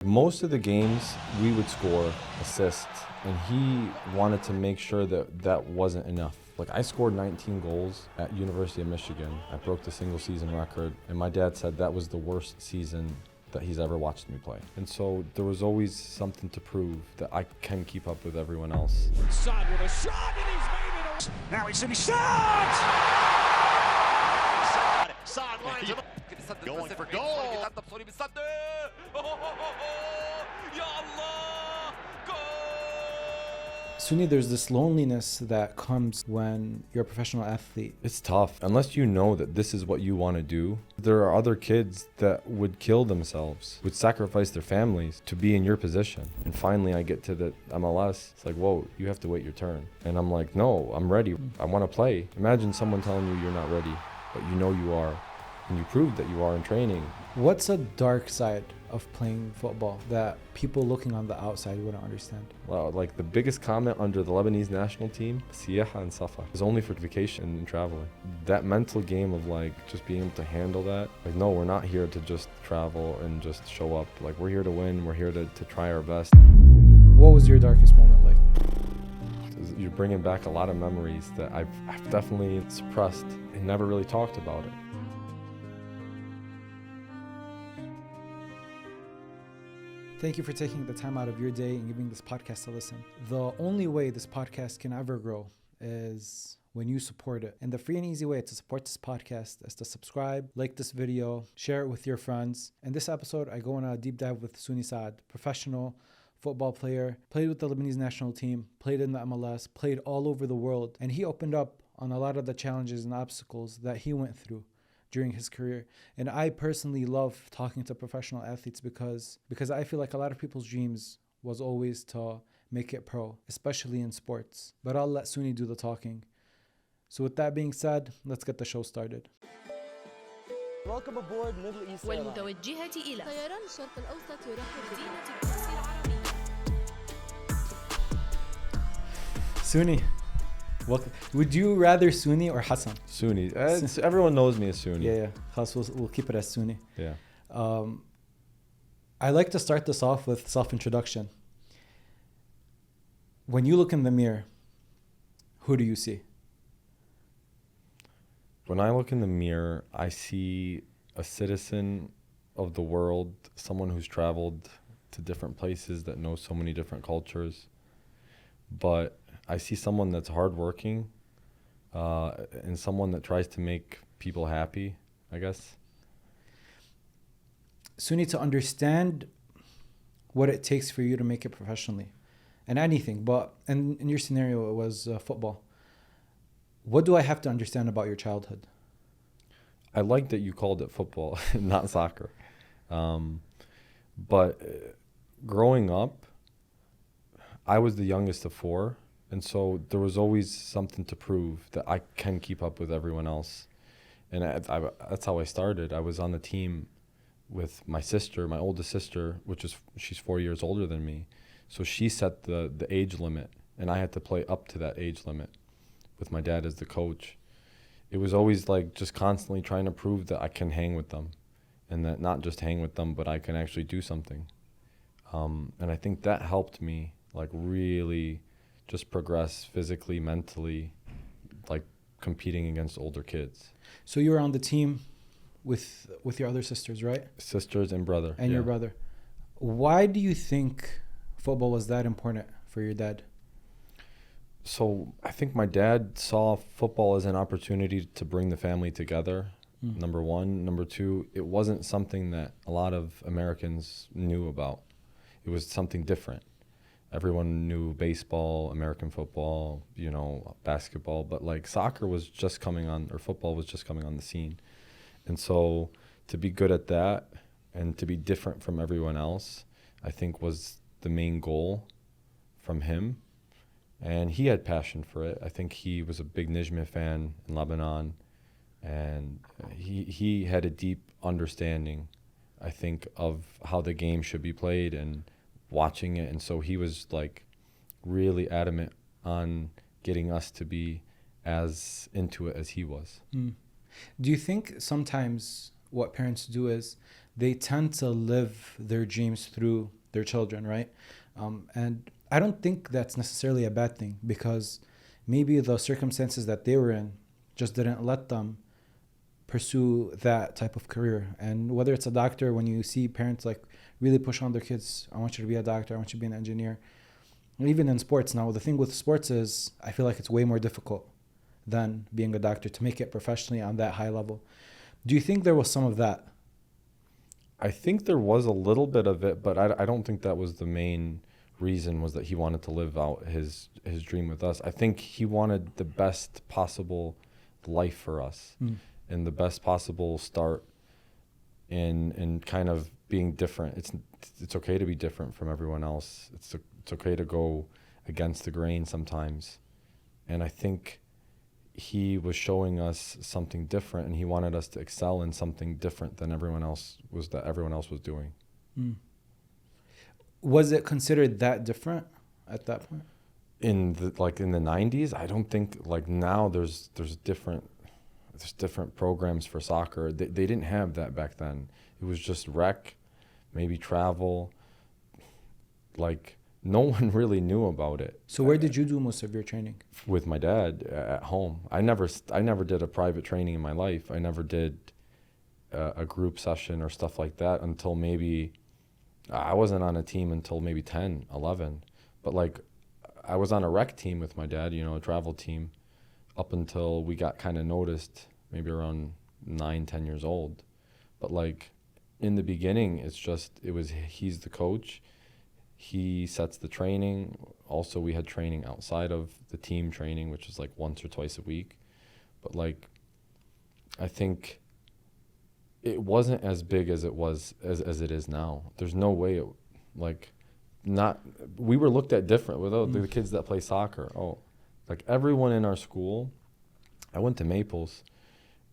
Most of the games we would score, assist, and he wanted to make sure that that wasn't enough. Like, I scored 19 goals at University of Michigan. I broke the single season record, and my dad said that was the worst season that he's ever watched me play. And so there was always something to prove that I can keep up with everyone else. Saad with a shot, and he's made it. Now it's Soony Saad! Saad lines it up. Going for goal. Soony, there's this loneliness that comes when you're a professional athlete. It's tough. Unless you know that this is what you want to do, there are other kids that would kill themselves, would sacrifice their families to be in your position. And finally I get to the MLS. It's like, whoa, you have to wait your turn. And I'm like, no, I'm ready. I want to play. Imagine someone telling you you're not ready, but you know you are. And you proved that you are in training. What's a dark side of playing football that people looking on the outside wouldn't understand? Well, like the biggest comment under the Lebanese national team, siyaha and safa, is only for vacation and traveling. That mental game of like just being able to handle that. Like, no, we're not here to just travel and just show up. Like, we're here to win. We're here to try our best. What was your darkest moment like? You're bringing back a lot of memories that I've definitely suppressed and never really talked about it. Thank you for taking the time out of your day and giving this podcast a listen. The only way this podcast can ever grow is when you support it. And the free and easy way to support this podcast is to subscribe, like this video, share it with your friends. In this episode, I go on a deep dive with Soony Saad, professional football player, played with the Lebanese national team, played in the MLS, played all over the world. And he opened up on a lot of the challenges and obstacles that he went through during his career. And I personally love talking to professional athletes because I feel like a lot of people's dreams was always to make it pro, especially in sports. But I'll let Soony do the talking. So with that being said, let's get the show started. Welcome aboard Middle East Airlines. والمتوجهة إلى طيران الشرق الأوسط يرحب مدينة القدس العربية. Soony, would you rather Soony or Hassan? Soony. Everyone knows me as Soony. Yeah. خلاص, we'll keep it as Soony. Yeah. I like to start this off with self-introduction. When you look in the mirror, who do you see? When I look in the mirror, I see a citizen of the world, someone who's traveled to different places that knows so many different cultures. But I see someone that's hardworking and someone that tries to make people happy, I guess. Soony, to understand what it takes for you to make it professionally and anything, but in your scenario, it was football. What do I have to understand about your childhood? I like that you called it football, not soccer. But growing up, I was the youngest of four. And so there was always something to prove that I can keep up with everyone else. And that's how I started. I was on the team with my sister, my oldest sister, she's 4 years older than me. So she set the age limit, and I had to play up to that age limit with my dad as the coach. It was always like just constantly trying to prove that I can hang with them, and that not just hang with them, but I can actually do something. And I think that helped me like really just progress physically, mentally, like competing against older kids. So you were on the team with your other sisters, right? Sisters and brother. And your brother. Why do you think football was that important for your dad? So I think my dad saw football as an opportunity to bring the family together, number one. Number two, it wasn't something that a lot of Americans knew about. It was something different. Everyone knew baseball, American football, basketball, but like soccer was just coming on, or football was just coming on the scene. And so to be good at that and to be different from everyone else, I think was the main goal from him. And he had passion for it. I think he was a big Nijmeh fan in Lebanon, and he had a deep understanding, I think, of how the game should be played and watching it. And so he was like really adamant on getting us to be as into it as he was. Do you think sometimes what parents do is they tend to live their dreams through their children, right? And I don't think that's necessarily a bad thing, because maybe the circumstances that they were in just didn't let them pursue that type of career. And whether it's a doctor, when you see parents like really push on their kids, I want you to be a doctor, I want you to be an engineer. Even in sports now, the thing with sports is I feel like it's way more difficult than being a doctor to make it professionally on that high level. Do you think there was some of that? I think there was a little bit of it, but I don't think that was the main reason, was that he wanted to live out his dream with us. I think he wanted the best possible life for us and the best possible start in kind of being different. It's okay to be different from everyone else. It's okay to go against the grain sometimes. And I think he was showing us something different, and he wanted us to excel in something different than everyone else was doing. Was it considered that different at that point? In the 90s, I don't think, like, now there's different programs for soccer. They didn't have that back then. It was just rec, maybe travel. Like, no one really knew about it. So where did you do most of your training? With my dad at home. I never did a private training in my life. I never did a group session or stuff like that until maybe, I wasn't on a team until maybe 10, 11. But like, I was on a rec team with my dad, a travel team, up until we got kind of noticed, maybe around 9, 10 years old. But like, in the beginning, he's the coach. He sets the training. Also, we had training outside of the team training, which is like once or twice a week. But like, I think it wasn't as big as it was as it is now. There's no way we were looked at different with the kids that play soccer. Like everyone in our school, I went to Maples,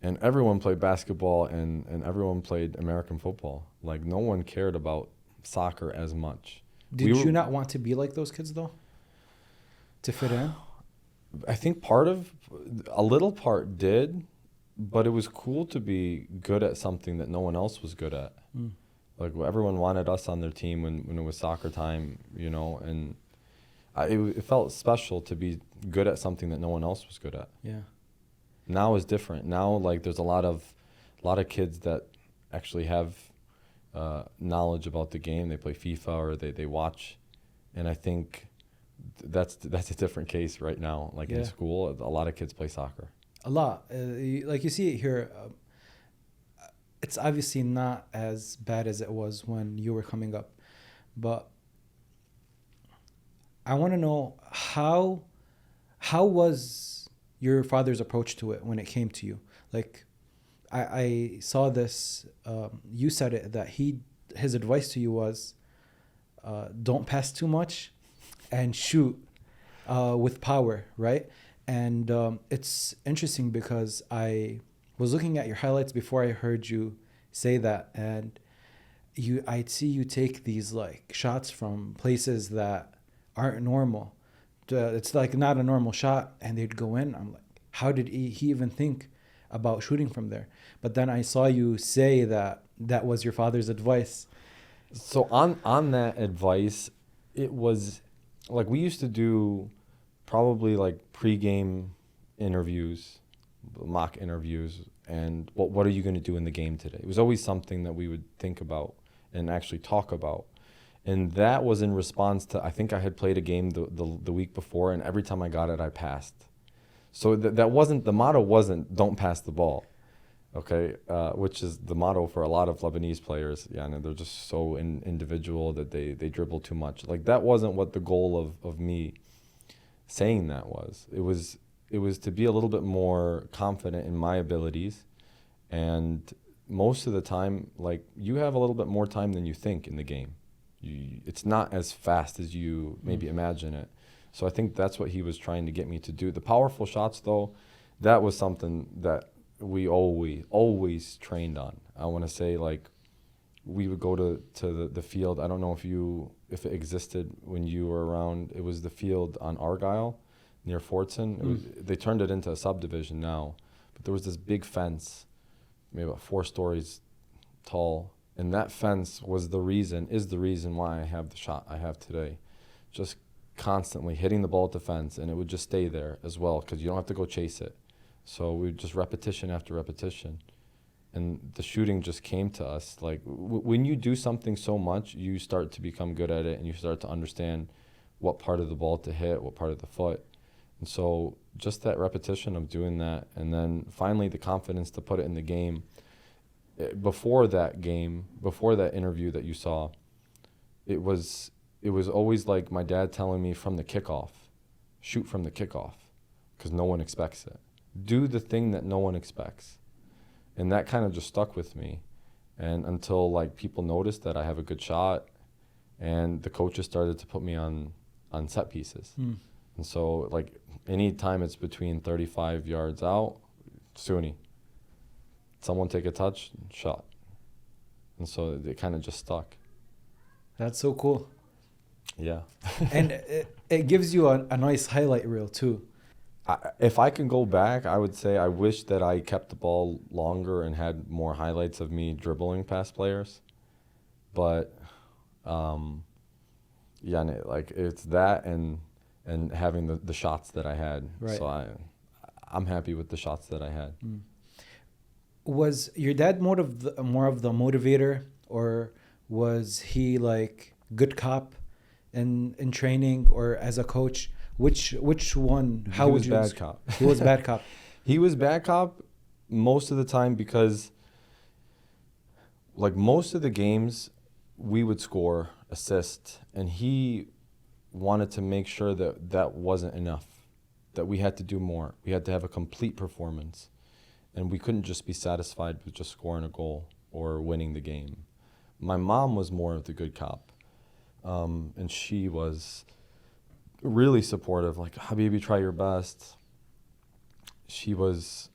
and everyone played basketball and everyone played American football. Like, no one cared about soccer as much. Did you not want to be like those kids though? To fit in? I think a little part did, but it was cool to be good at something that no one else was good at. Like, everyone wanted us on their team when it was soccer time, and it felt special to be good at something that no one else was good at. Yeah. Now is different. Now, like, there's a lot of kids that actually have knowledge about the game. They play FIFA or they watch, and I think that's a different case right now. Like, in school, a lot of kids play soccer. A lot. Like, you see it here. It's obviously not as bad as it was when you were coming up, but I want to know how was your father's approach to it when it came to you? Like, I saw this. You said it, that his advice to you was, don't pass too much, and shoot with power, right? And it's interesting because I was looking at your highlights before I heard you say that, and I'd see you take these like shots from places that aren't normal. It's like not a normal shot, and they'd go in. I'm like, how did he even think about shooting from there? But then I saw you say that was your father's advice. So on that advice, it was like, we used to do probably like pre-game interviews, mock interviews, and what are you going to do in the game today? It was always something that we would think about and actually talk about. And that was in response to, I think I had played a game the week before, and every time I got it, I passed. So that wasn't, the motto wasn't don't pass the ball, okay? Which is the motto for a lot of Lebanese players. Yeah, and they're just so individual that they dribble too much. Like, that wasn't what the goal of me saying that was. It was to be a little bit more confident in my abilities. And most of the time, like, you have a little bit more time than you think in the game. It's not as fast as you maybe imagine it. So I think that's what he was trying to get me to do. The powerful shots, though, that was something that we always trained on. I want to say, like, we would go to the field. I don't know if it existed when you were around. It was the field on Argyle near Fortson. They turned it into a subdivision now. But there was this big fence, maybe about 4 stories tall, And that fence is the reason why I have the shot I have today. Just constantly hitting the ball at the fence, and it would just stay there as well because you don't have to go chase it. So we just repetition after repetition. And the shooting just came to us. Like when you do something so much, you start to become good at it, and you start to understand what part of the ball to hit, what part of the foot. And so just that repetition of doing that, and then finally the confidence to put it in the game. Before that interview that you saw, it was always like my dad telling me from the kickoff, shoot from the kickoff, because no one expects it. Do the thing that no one expects. And that kind of just stuck with me. And until like people noticed that I have a good shot, and the coaches started to put me on set pieces. And so like any time it's between 35 yards out, Soony, someone take a touch, shot. And so it kind of just stuck. That's so cool. Yeah. And it gives you a nice highlight reel too. If I can go back, I would say I wish that I kept the ball longer and had more highlights of me dribbling past players. But yeah, like it's that and having the shots that I had. Right. So I'm happy with the shots that I had. Was your dad more of the motivator, or was he like good cop in training or as a coach? Which one? How would you? He was bad cop. He was bad cop. He was bad cop most of the time because, like most of the games, we would score, assist, and he wanted to make sure that wasn't enough, that we had to do more. We had to have a complete performance, and we couldn't just be satisfied with just scoring a goal or winning the game. My mom was more of the good cop, and she was really supportive, like, Habibi, try your best. She was,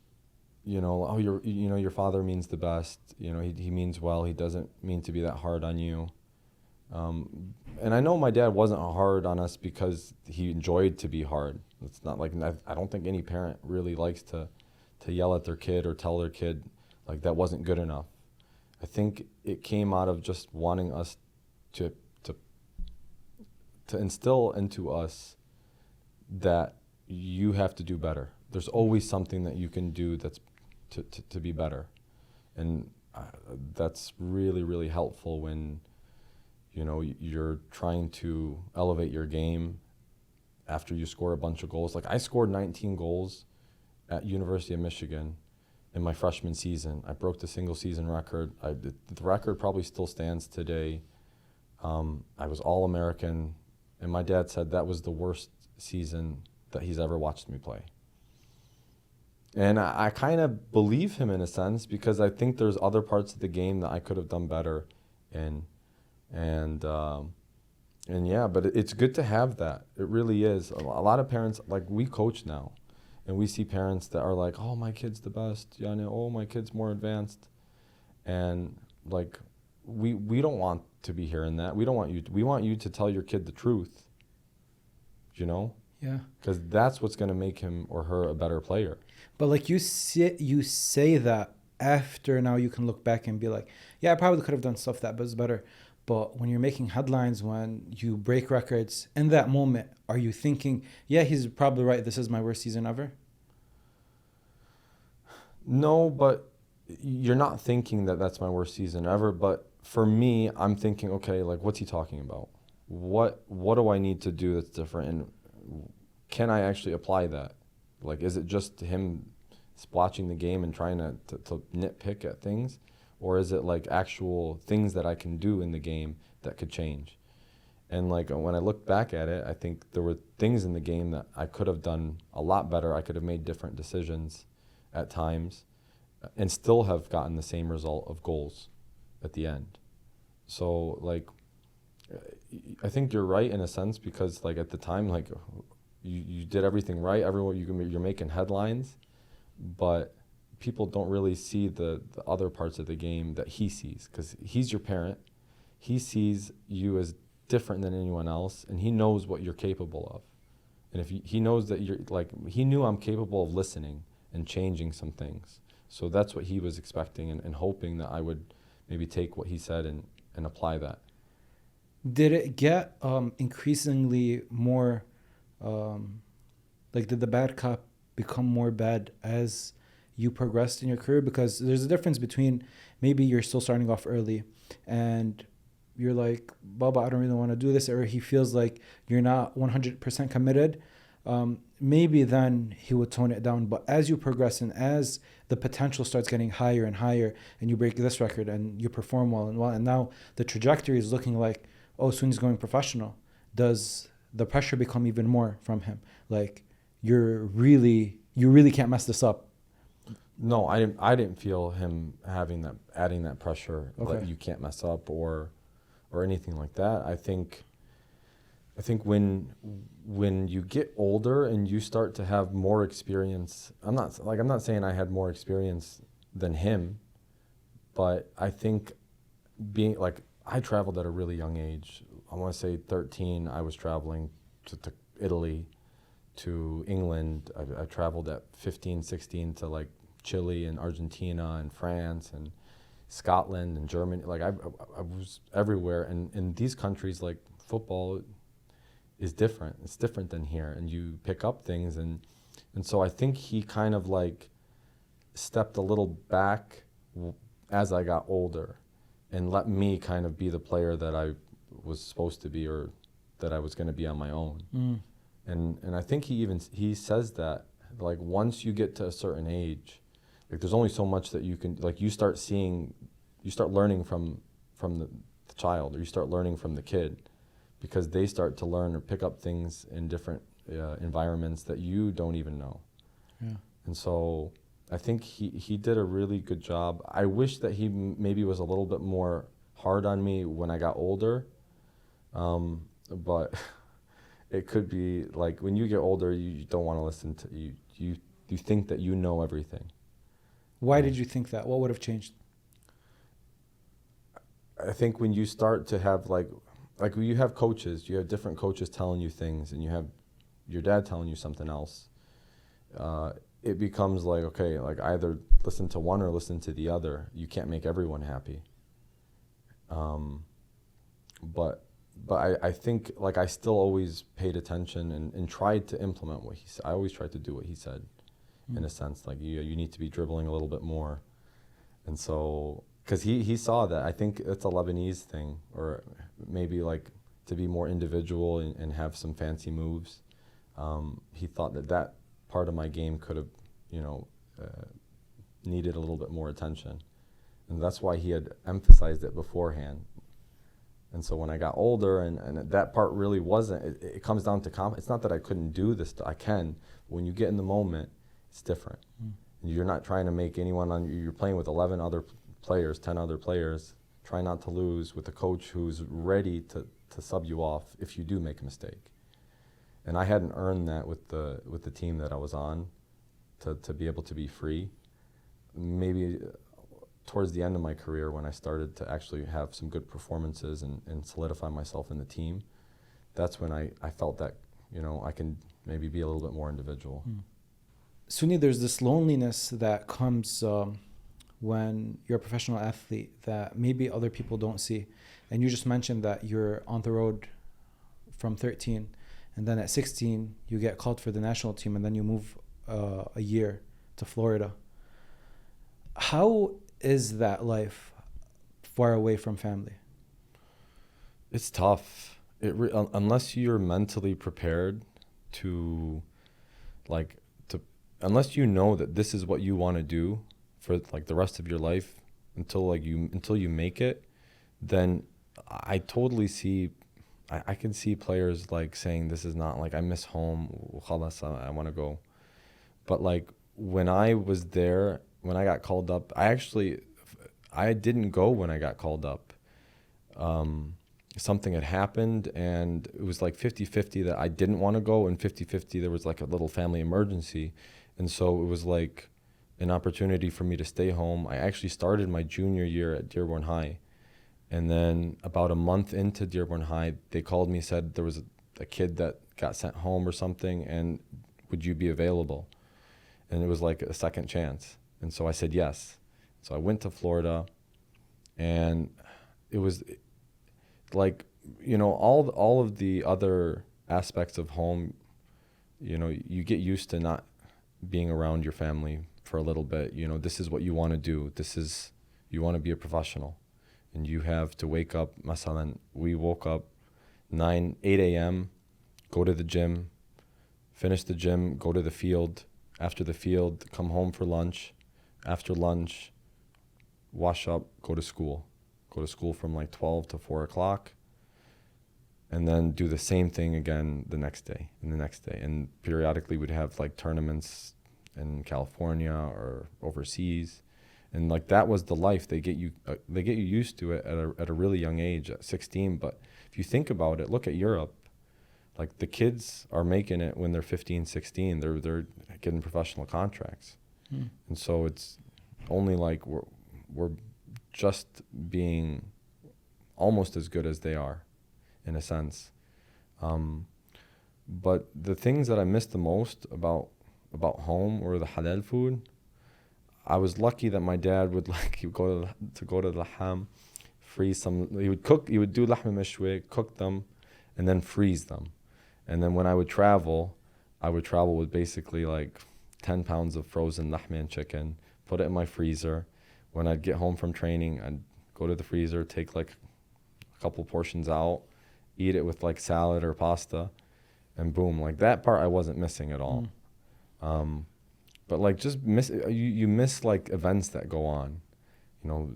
your father means the best. He means well. He doesn't mean to be that hard on you. And I know my dad wasn't hard on us because he enjoyed to be hard. It's not like, I don't think any parent really likes to yell at their kid or tell their kid like that wasn't good enough. I think it came out of just wanting us to instill into us that you have to do better. There's always something that you can do that's to be better. And that's really, really helpful when, you're trying to elevate your game after you score a bunch of goals. Like I scored 19 goals at University of Michigan in my freshman season. I broke the single season record. The record probably still stands today. I was All-American. And my dad said that was the worst season that he's ever watched me play. And I kind of believe him in a sense because I think there's other parts of the game that I could have done better in. And yeah, but it's good to have that. It really is. A lot of parents, like we coach now, and we see parents that are like, oh, my kid's the best. Oh, my kid's more advanced. And like, we don't want to be hearing that. We want you to tell your kid the truth, Yeah. Because that's what's going to make him or her a better player. But like you say that after now you can look back and be like, yeah, I probably could have done stuff that was better. But when you're making headlines, when you break records, in that moment, are you thinking, yeah, he's probably right, this is my worst season ever? No, but you're not thinking that that's my worst season ever. But for me, I'm thinking, okay, like, what's he talking about? What do I need to do that's different? And can I actually apply that? Like, is it just him watching the game and trying to nitpick at things? Or is it like actual things that I can do in the game that could change? And like when I look back at it, I think there were things in the game that I could have done a lot better. I could have made different decisions at times and still have gotten the same result of goals at the end. So like, I think you're right in a sense because like at the time, like you did everything right. You're making headlines, but people don't really see the other parts of the game that he sees because he's your parent. He sees you as different than anyone else, and he knows what you're capable of. And if he knows that you're like, he knew I'm capable of listening and changing some things. So that's what he was expecting and hoping that I would maybe take what he said and apply that. Did it get increasingly more, did the bad cop become more bad as you progressed in your career? Because there's a difference between maybe you're still starting off early and you're like, Baba, I don't really want to do this, or he feels like you're not 100% committed. Maybe then he would tone it down. But as you progress and as the potential starts getting higher and higher, and you break this record and you perform well, and now the trajectory is looking like, oh, Soony's going professional, does the pressure become even more from him? Like, you really can't mess this up. No, I didn't feel him adding that pressure, Okay. that you can't mess up or anything like that. I think when you get older and you start to have more experience, I'm not saying I had more experience than him, but I think being like, I traveled at a really young age. I want to say 13, I was traveling to Italy, to England. I traveled at 15, 16 to like Chile and Argentina and France and Scotland and Germany. Like I was everywhere. And in these countries, like football is different. It's different than here. And you pick up things. And so I think he kind of like stepped a little back as I got older and let me kind of be the player that I was supposed to be, or that I was going to be on my own. And I think he says that, like, once you get to a certain age, like there's only so much that you can, like, you start learning from the child, or you start learning from the kid, because they start to learn or pick up things in different environments that you don't even know. Yeah. And so I think he did a really good job. I wish that he maybe was a little bit more hard on me when I got older, but it could be like when you get older, you don't want to listen to you think that you know everything. Why did you think that? What would have changed? I think when you start to have like when you have coaches, you have different coaches telling you things, and you have your dad telling you something else. It becomes like, okay, like either listen to one or listen to the other. You can't make everyone happy. But I think, like, I still always paid attention and tried to implement what he said. I always tried to do what he said, in a sense. Like, you need to be dribbling a little bit more. And so, because he saw that. I think it's a Lebanese thing, or maybe like to be more individual and have some fancy moves. He thought that part of my game could have, needed a little bit more attention. And that's why he had emphasized it beforehand. And so when I got older and that part really wasn't, it comes down to it's not that I couldn't do this, I can. But when you get in the moment, it's different. And you're not trying to make anyone you're playing with 11 other players, 10 other players. Try not to lose with a coach who's ready to sub you off if you do make a mistake. And I hadn't earned that with the team that I was on to be able to be free. Maybe towards the end of my career, when I started to actually have some good performances and solidify myself in the team, that's when I felt that, I can maybe be a little bit more individual. Soony, there's this loneliness that comes when you're a professional athlete that maybe other people don't see. And you just mentioned that you're on the road from 13, and then at 16, you get called for the national team, and then you move a year to Florida. How is that life far away from family? It's tough. Unless you're mentally prepared unless you know that this is what you want to do for like the rest of your life until you make it, then I totally see. I can see players like saying, this is not, like, I miss home, khalas, I want to go. But like when I was there, when I got called up, I didn't go when I got called up. Something had happened, and it was like 50-50 that I didn't want to go, and 50-50 there was like a little family emergency. And so it was like an opportunity for me to stay home. I actually started my junior year at Dearborn High. And then about a month into Dearborn High, they called me, said there was a kid that got sent home or something, and would you be available? And it was like a second chance. And so I said yes. So I went to Florida, And it was like, you know, all of the other aspects of home, you know, you get used to not being around your family for a little bit. You know, this is what you want to do. You want to be a professional, and you have to wake up. Masalan, we woke up 8 a.m., go to the gym, finish the gym, go to the field. After the field, come home for lunch. After lunch, wash up, go to school. Go to school from like 12 to 4 o'clock. And then do the same thing again the next day and the next day. And periodically we'd have like tournaments in California or overseas. And like that was the life. They get you used to it at a really young age, at 16. But if you think about it, look at Europe. Like the kids are making it when they're 15, 16. They're getting professional contracts. And so it's only like we're just being almost as good as they are, in a sense. But the things that I missed the most about home were the halal food. I was lucky that my dad would he would go to the ham, freeze some. He would do lahm mishwi, cook them, and then freeze them. And then when I would travel with basically like 10 pounds of frozen lahmi and chicken, put it in my freezer. When I'd get home from training, I'd go to the freezer, take like a couple portions out, eat it with like salad or pasta, and boom, like that part I wasn't missing at all. But like just you miss like events that go on, you know,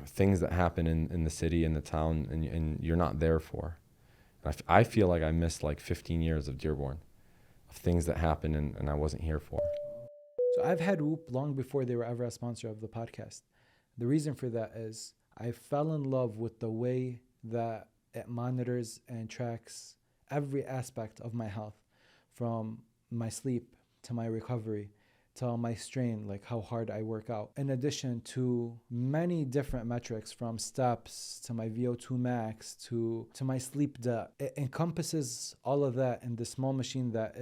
things that happen in the city, in the town, and you're not there for. I feel like I missed like 15 years of Dearborn, of things that happened and I wasn't here for. So I've had Whoop long before they were ever a sponsor of the podcast. The reason for that is I fell in love with the way that it monitors and tracks every aspect of my health, from my sleep to my recovery to my strain, like how hard I work out. In addition to many different metrics, from steps to my VO2 max to my sleep debt. It encompasses all of that in this small machine that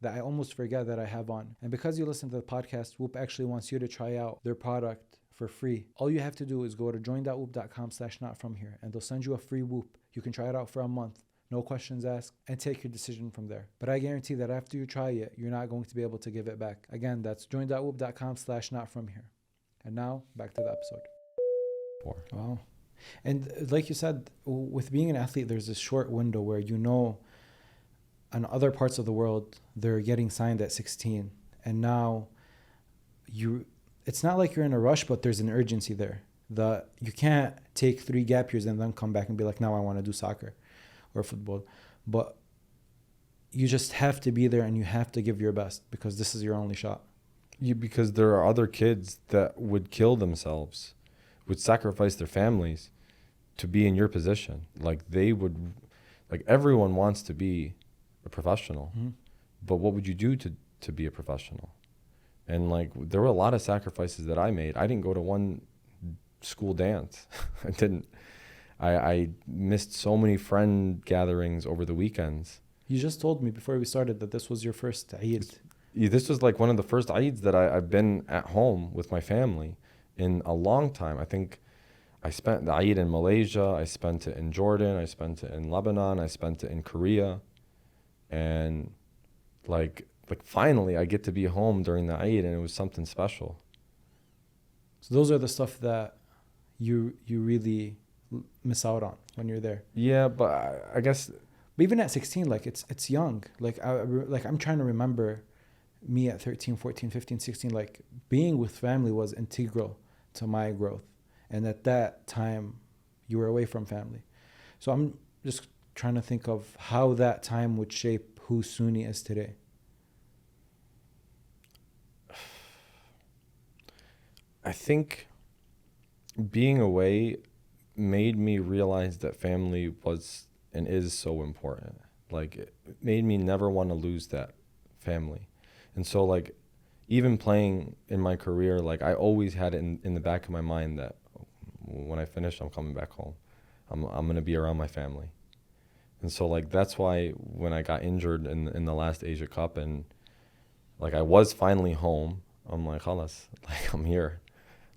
I almost forget that I have on. And because you listen to the podcast, Whoop actually wants you to try out their product for free. All you have to do is go to join.whoop.com/notfromhere and they'll send you a free Whoop. You can try it out for a month. No questions asked, and take your decision from there. But I guarantee that after you try it, you're not going to be able to give it back. Again, that's join.whoop.com/notfromhere. And now, back to the episode. Wow. And like you said, with being an athlete, there's this short window where you know in other parts of the world, they're getting signed at 16. And now it's not like you're in a rush, but there's an urgency there. You can't take 3 gap years and then come back and be like, now I want to do soccer or football. But you just have to be there and you have to give your best because this is your only shot. Because there are other kids that would kill themselves, would sacrifice their families to be in your position. Like everyone wants to be a professional, but what would you do to be a professional? And like there were a lot of sacrifices that I made. I didn't go to one school dance. I missed so many friend gatherings over the weekends. You just told me before we started that this was your first Eid. This was like one of the first Eids that I've been at home with my family in a long time. I think I spent the Eid in Malaysia, I spent it in Jordan, I spent it in Lebanon, I spent it in Korea. And like finally I get to be home during the Eid, and it was something special. So those are the stuff that you really miss out on when you're there. Yeah, but I guess. But even at 16, like it's young. Like I'm trying to remember me at 13, 14, 15, 16. Like being with family was integral to my growth, and at that time, you were away from family. So I'm just trying to think of how that time would shape who Soony is today. I think being away made me realize that family was and is so important. Like it made me never want to lose that family. And so like even playing in my career, like I always had it in the back of my mind that when I finish, I'm coming back home. I'm going to be around my family. And so like that's why when I got injured in the last Asia Cup and like I was finally home, I'm like, khalas, like I'm here.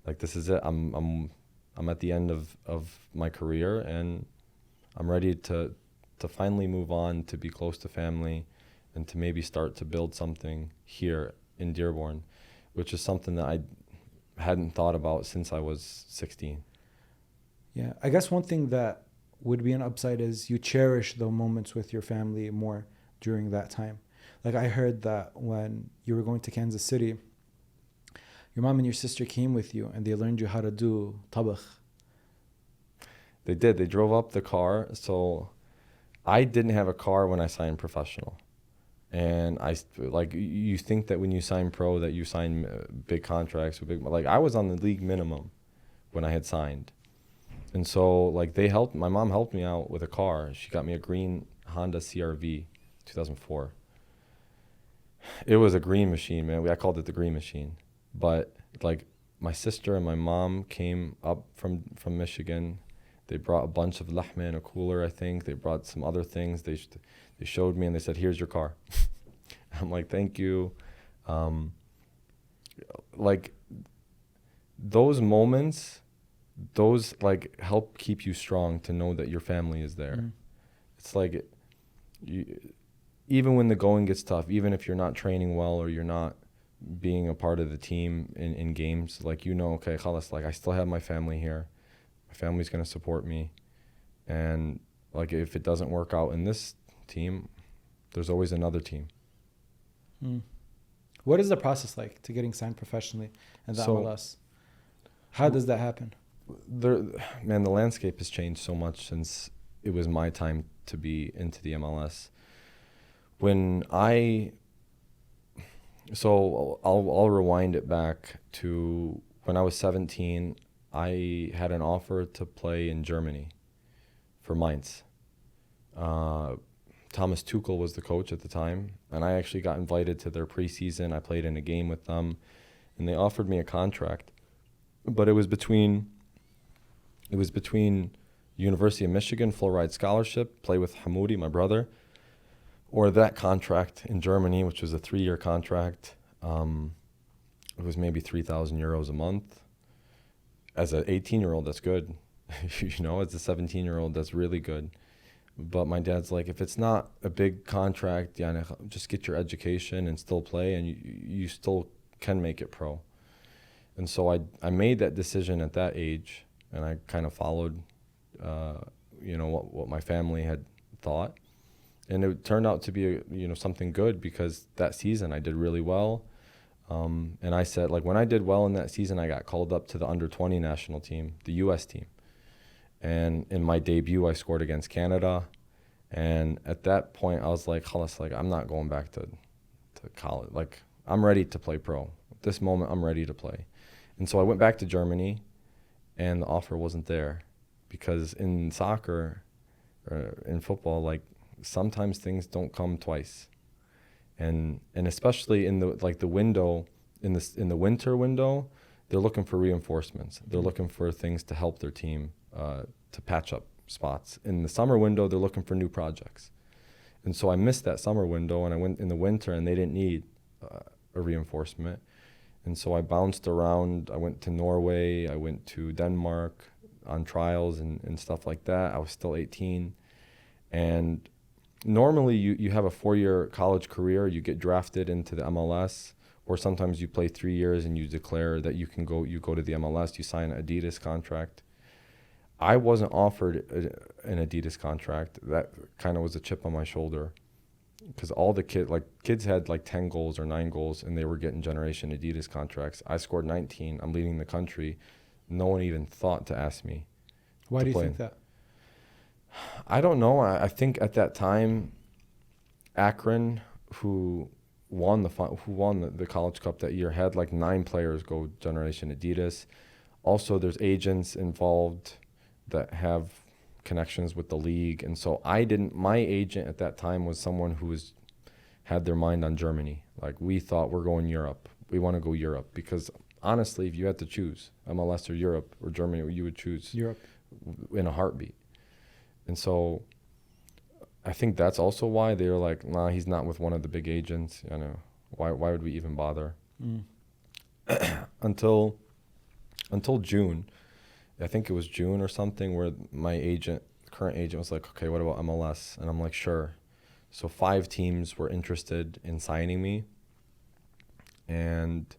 Like this is it. I'm I'm at the end of my career, and I'm ready to finally move on, to be close to family, and to maybe start to build something here in Dearborn, which is something that I hadn't thought about since I was 16. Yeah, I guess one thing that would be an upside is you cherish the moments with your family more during that time. Like I heard that when you were going to Kansas City, your mom and your sister came with you and they learned you how to do tabakh. They did. They drove up the car. So I didn't have a car when I signed professional. And you think that when you sign pro that you sign big contracts with like I was on the league minimum when I had signed. And so like my mom helped me out with a car. She got me a green Honda CRV 2004. It was a green machine, man. I called it the green machine. But like my sister and my mom came up from Michigan. They brought a bunch of lahma in a cooler, I think. They brought some other things. They showed me and they said, "Here's your car." I'm like, "Thank you." Like those moments, those like help keep you strong to know that your family is there. Mm. It's like even when the going gets tough, even if you're not training well or you're not being a part of the team in games, like okay, khalas, like I still have my family here. My family's going to support me. And like if it doesn't work out in this team, there's always another team. Mm. What is the process like to getting signed professionally in the MLS? How does that happen? Man, the landscape has changed so much since it was my time to be into the MLS. I'll rewind it back to when I was 17. I had an offer to play in Germany for Mainz. Thomas Tuchel was the coach at the time, and I actually got invited to their preseason. I played in a game with them, and they offered me a contract. But it was between University of Michigan, full ride scholarship, play with Hamoudi, my brother, or that contract in Germany, which was a 3-year contract. It was maybe 3,000 euros a month. As an 18-year-old, that's good. As a 17-year-old, that's really good. But my dad's like, if it's not a big contract, just get your education and still play, and you still can make it pro. And so I made that decision at that age, and I kind of followed, what my family had thought. And it turned out to be, something good, because that season I did really well. And I said, like, when I did well in that season, I got called up to the under-20 national team, the U.S. team. And in my debut, I scored against Canada. And at that point, I was like, khalas, like, I'm not going back to college. Like, I'm ready to play pro. At this moment, I'm ready to play. And so I went back to Germany, and the offer wasn't there. Because in soccer, or in football, like, sometimes things don't come twice. And especially in the window, in the winter window, they're looking for reinforcements. They're looking for things to help their team, to patch up spots. In the summer window, they're looking for new projects. And so I missed that summer window, and I went in the winter, and they didn't need a reinforcement. And so I bounced around. I went to Norway. I went to Denmark on trials and stuff like that. I was still 18. And normally you have a 4-year college career, you get drafted into the MLS, or sometimes you play 3 years and you declare that you go to the MLS, you sign an Adidas contract. I wasn't offered an Adidas contract. That kind of was a chip on my shoulder, because all the kids had like 10 goals or 9 goals, and they were getting Generation Adidas contracts. I scored 19. I'm leading the country. No one even thought to ask me. Why do you think that? I don't know. I think at that time, Akron, who won the College Cup that year, had like 9 players go Generation Adidas. Also, there's agents involved that have connections with the league, and so my agent at that time was someone who had their mind on Germany. Like, we thought, we're going Europe. We want to go Europe, because honestly, if you had to choose MLS or Europe or Germany, you would choose Europe in a heartbeat. And so I think that's also why they were like, nah, he's not with one of the big agents. Why would we even bother? Until June. I think it was June or something, where my current agent was like, okay, what about MLS? And I'm like, sure. So 5 teams were interested in signing me. And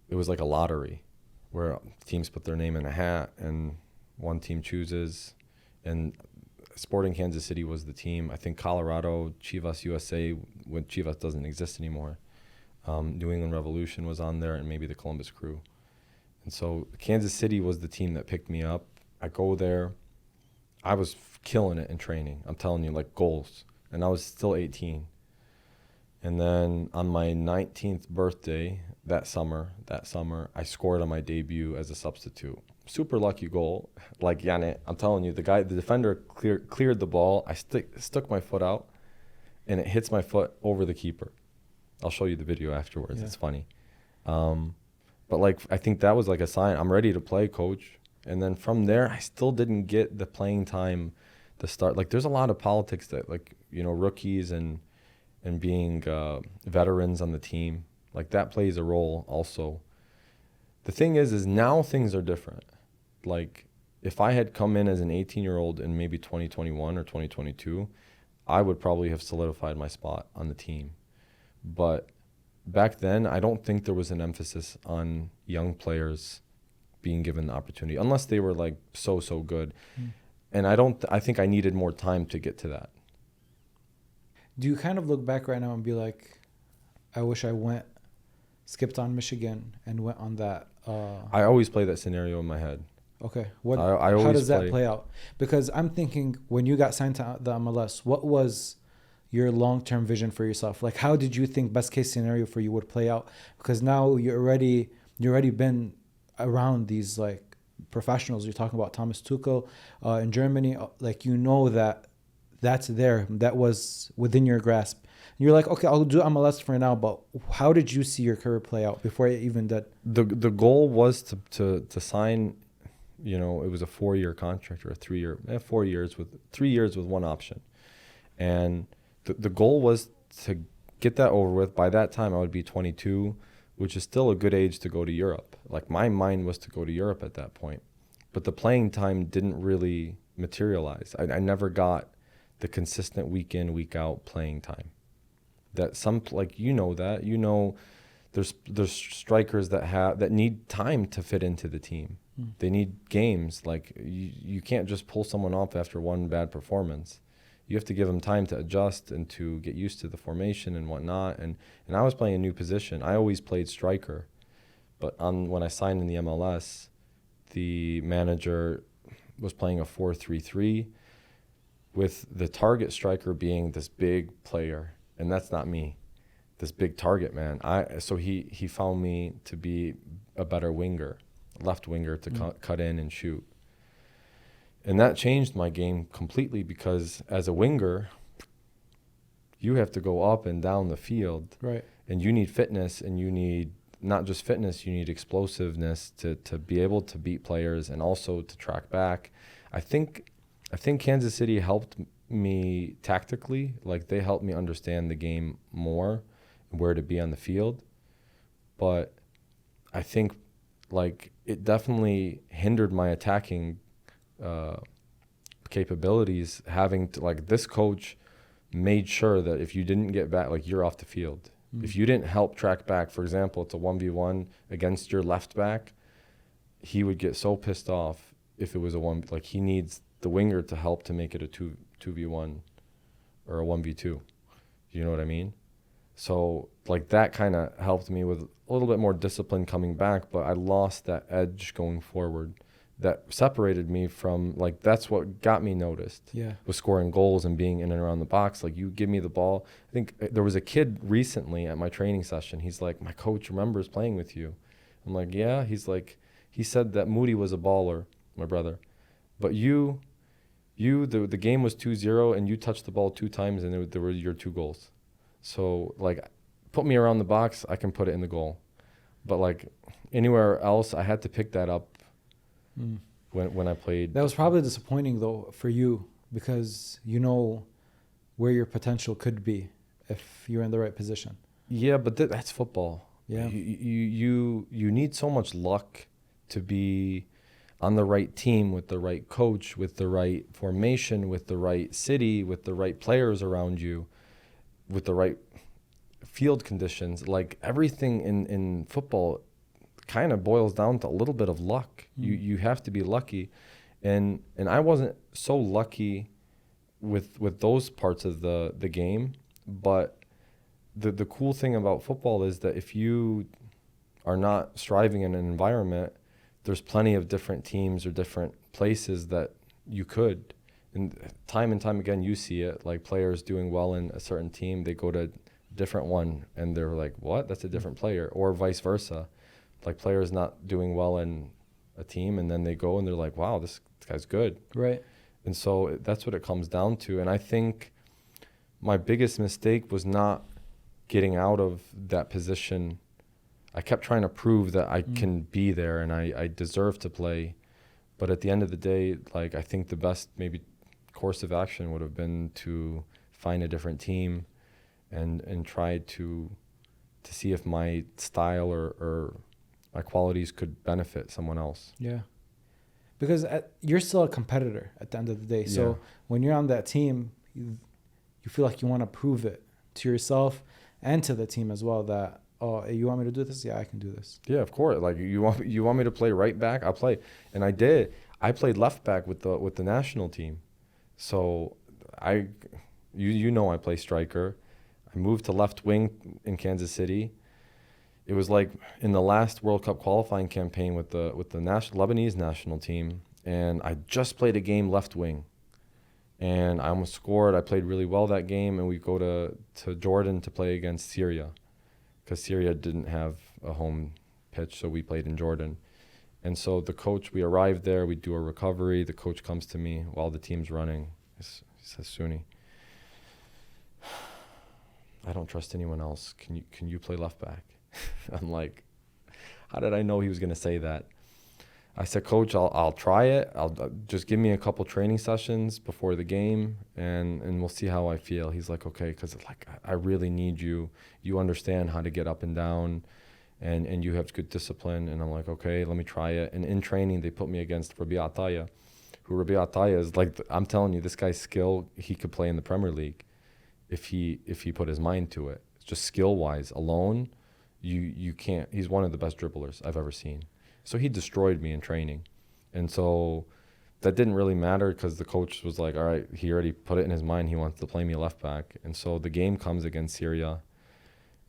it was like a lottery where teams put their name in a hat and one team chooses. And Sporting Kansas City was the team. I think Colorado, Chivas USA, when Chivas doesn't exist anymore. New England Revolution was on there, and maybe the Columbus Crew. And so Kansas City was the team that picked me up. I go there. I was killing it in training. I'm telling you, like goals. And I was still 18. And then on my 19th birthday that summer, I scored on my debut as a substitute. Super lucky goal. Like, Yanni, I'm telling you, the defender cleared the ball. I stuck my foot out, and it hits my foot over the keeper. I'll show you the video afterwards. Yeah. It's funny. But, like, I think that was like a sign. I'm ready to play, coach. And then from there, I still didn't get the playing time to start. Like, there's a lot of politics that, like, you know, rookies and being veterans on the team, like that plays a role also. The thing is now things are different. Like, if I had come in as an 18-year-old in maybe 2021 or 2022, I would probably have solidified my spot on the team. But back then, I don't think there was an emphasis on young players being given the opportunity, unless they were like so good. And I think I needed more time to get to that. Do you kind of look back right now and be like, I wish I skipped on Michigan and went on that? I always play that scenario in my head. Okay. How does that play out? Because I'm thinking, when you got signed to the MLS, what was your long-term vision for yourself? Like, how did you think best case scenario for you would play out? Because now you already been around these like professionals. You're talking about Thomas Tuchel in Germany. Like, you know that's there. That was within your grasp. And you're like, okay, I'll do MLS for now. But how did you see your career play out before it even did? The goal was to sign. You know, it was a 4-year contract or a 3-year, 4 years with 3 years with one option. And the goal was to get that over with. By that time, I would be 22, which is still a good age to go to Europe. Like, my mind was to go to Europe at that point. But the playing time didn't really materialize. I never got the consistent week in, week out playing time. That there's strikers that need time to fit into the team. They need games. Like, you can't just pull someone off after one bad performance. You have to give them time to adjust and to get used to the formation and whatnot. And I was playing a new position. I always played striker. But when I signed in the MLS, the manager was playing a 4-3-3 with the target striker being this big player. And that's not me, this big target man. So he found me to be a better winger, left winger to cut in and shoot. And that changed my game completely, because as a winger, you have to go up and down the field. Right. And you need fitness, and you need not just fitness, you need explosiveness to be able to beat players and also to track back. I think Kansas City helped me tactically. Like, they helped me understand the game more and where to be on the field. But I think, like, it definitely hindered my attacking capabilities, having to, like, this coach made sure that if you didn't get back, like, you're off the field. If you didn't help track back, for example, it's a 1v1 against your left back, he would get so pissed off if it was a one. Like, he needs the winger to help to make it a 2v1 or a 1v2. You know what I mean? So, like, that kind of helped me with a little bit more discipline coming back, but I lost that edge going forward that separated me from, like, that's what got me noticed. Yeah. Was scoring goals and being in and around the box. Like, you give me the ball. I think there was a kid recently at my training session. He's like, my coach remembers playing with you. I'm like, yeah. He's like, he said that Moody was a baller, my brother. But the game was 2-0 and you touched the ball 2 times and there were your 2 goals. So, like, put me around the box, I can put it in the goal. But, like, anywhere else, I had to pick that up when I played. That was probably disappointing, though, for you, because you know where your potential could be if you're in the right position. Yeah, but that's football. Yeah. You need so much luck to be on the right team, with the right coach, with the right formation, with the right city, with the right players around you, with the right field conditions, like everything in football kind of boils down to a little bit of luck. You have to be lucky. And I wasn't so lucky with those parts of the game, but the cool thing about football is that if you are not striving in an environment, there's plenty of different teams or different places that you could. And time again, you see it, like players doing well in a certain team, they go to a different one and they're like, what? That's a different player. Or vice versa. Like players not doing well in a team and then they go and they're like, wow, this guy's good. Right. And so that's what it comes down to. And I think my biggest mistake was not getting out of that position. I kept trying to prove that I can be there and I deserve to play. But at the end of the day, like I think the best maybe course of action would have been to find a different team and try to see if my style or my qualities could benefit someone else. Yeah. Because you're still a competitor at the end of the day. So when you're on that team, you feel like you want to prove it to yourself and to the team as well that, oh, you want me to do this? Yeah, I can do this. Yeah, of course. Like you want me to play right back? I'll play. And I did. I played left back with the national team. So you know I play striker. I moved to left wing in Kansas City. It was like in the last World Cup qualifying campaign with the Lebanese national team, and I just played a game left wing, and I almost scored. I played really well that game, and we go to Jordan to play against Syria, because Syria didn't have a home pitch, so we played in Jordan. And so the coach, we arrived there, we do a recovery. The coach comes to me while the team's running. He says, Soony, I don't trust anyone else. Can you play left back? I'm like, how did I know he was going to say that? I said, Coach, I'll try it. I'll just give me a couple training sessions before the game, and we'll see how I feel. He's like, okay, because like I really need you. You understand how to get up and down, and you have good discipline. And I'm like, okay, let me try it. And in training, they put me against Rabia Ataya, who Rabia Ataya is like, I'm telling you, this guy's skill, he could play in the Premier League if he put his mind to it. Just skill-wise alone, you can't. He's one of the best dribblers I've ever seen. So he destroyed me in training. And so that didn't really matter because the coach was like, all right, he already put it in his mind. He wants to play me left back. And so the game comes against Syria.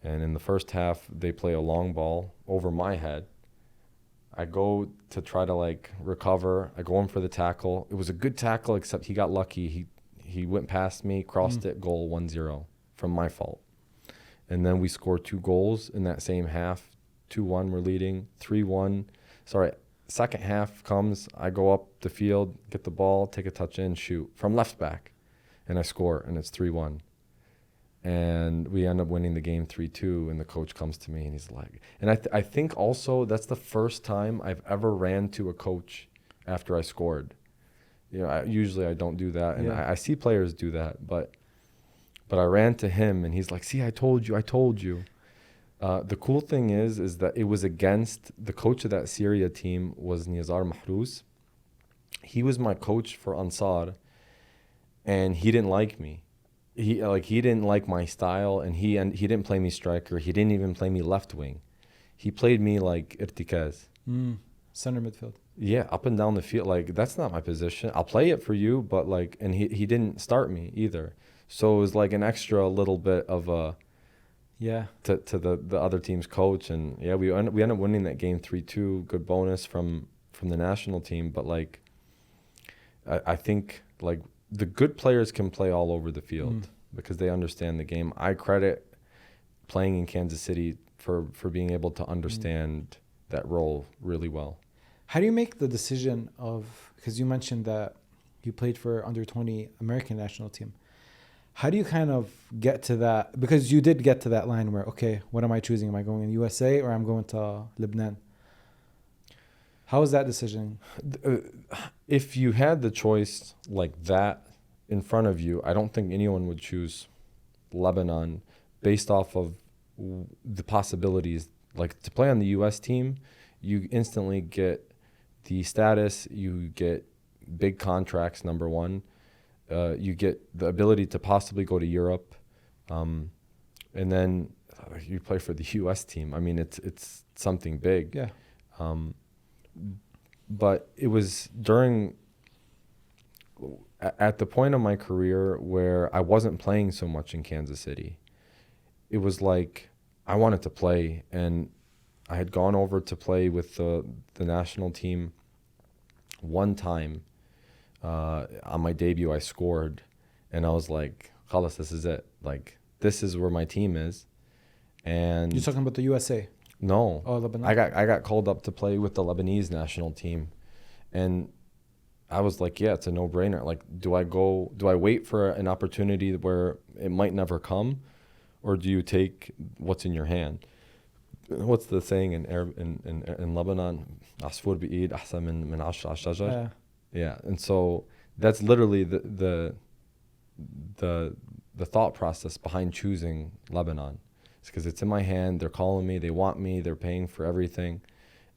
And in the first half, they play a long ball over my head. I go to try to like recover. I go in for the tackle. It was a good tackle, except he got lucky. He went past me, crossed it, goal 1-0 from my fault. And then we scored 2 goals in that same half. 2-1, we're leading. 3-1. Sorry, second half comes. I go up the field, get the ball, take a touch in, shoot from left back. And I score, and it's 3-1. And we end up winning the game 3-2. And the coach comes to me, and he's like, and I think also that's the first time I've ever ran to a coach after I scored. You know, usually I don't do that. And I see players do that, but I ran to him, and he's like, see, I told you. The cool thing is that it was against the coach of that Syria team was Nizar Mahrous. He was my coach for Ansar, and he didn't like me. He didn't like my style, and he didn't play me striker. He didn't even play me left wing. He played me like irtikaz. Center midfield. Yeah, up and down the field. Like, that's not my position. I'll play it for you, but like, and he didn't start me either. So it was like an extra little bit of a to the other team's coach, and we end up winning that game 3-2. Good bonus from the national team, but like I think like the good players can play all over the field because they understand the game. I credit playing in Kansas City for being able to understand that role really well. How do you make the decision of, because you mentioned that you played for under 20 American national team. How do you kind of get to that? Because you did get to that line where, okay, what am I choosing? Am I going in USA or I'm going to Lebanon? How was that decision? If you had the choice like that in front of you, I don't think anyone would choose Lebanon based off of the possibilities. Like, to play on the US team, you instantly get the status, you get big contracts, number one. You get the ability to possibly go to Europe. And then you play for the U.S. team. I mean, it's something big. Yeah. But it was at the point of my career where I wasn't playing so much in Kansas City. It was like I wanted to play, and I had gone over to play with the national team one time. On my debut, I scored, and I was like, "Khalas, this is it. Like, this is where my team is." And You're talking about the USA? No. Oh, Lebanon. I got called up to play with the Lebanese national team, and I was like, "Yeah, it's a no-brainer. Like, do I wait for an opportunity where it might never come, or do you take what's in your hand?" What's the saying in Arab in Lebanon? "Asfur bi'id ahsan min 10 'ala shajar." Yeah. Yeah, and so that's literally the thought process behind choosing Lebanon. It's because it's in my hand. They're calling me. They want me. They're paying for everything,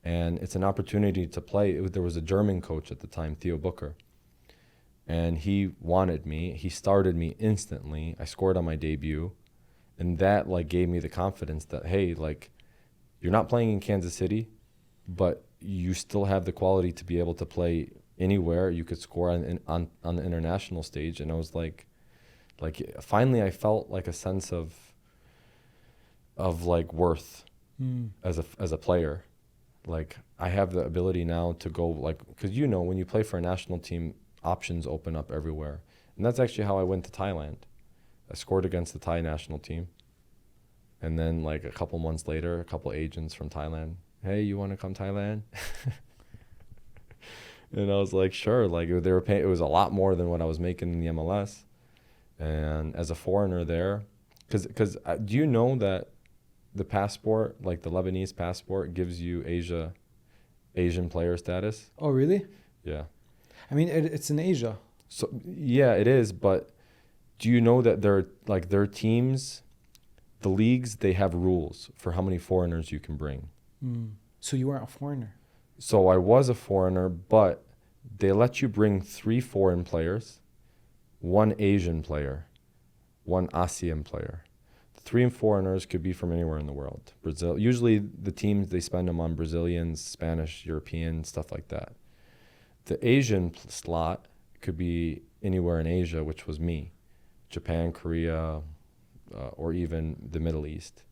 and it's an opportunity to play. There was a German coach at the time, Theo Booker, and he wanted me. He started me instantly. I scored on my debut, and that like gave me the confidence that, hey, like, you're not playing in Kansas City, but you still have the quality to be able to play anywhere. You could score on the international stage. And I was like finally I felt like a sense of like worth as a player. Like, I have the ability now to go, like, because when you play for a national team, options open up everywhere. And that's actually how I went to Thailand. I scored against the Thai national team, and then like a couple months later, a couple agents from Thailand, "Hey, you want to come Thailand?" And I was like, sure. Like, they were paying. It was a lot more than what I was making in the MLS. And as a foreigner there, because do you know that the passport, like the Lebanese passport, gives you Asian player status? Oh, really? Yeah. I mean, it's in Asia. So yeah, it is. But do you know that their teams, the leagues, they have rules for how many foreigners you can bring. So you weren't a foreigner? So I was a foreigner, but they let you bring 3 foreign players, 1 Asian player, 1 ASEAN player. The 3 foreigners could be from anywhere in the world. Brazil. Usually the teams, they spend them on Brazilians, Spanish, European, stuff like that. The Asian slot could be anywhere in Asia, which was me. Japan, Korea, or even the Middle East.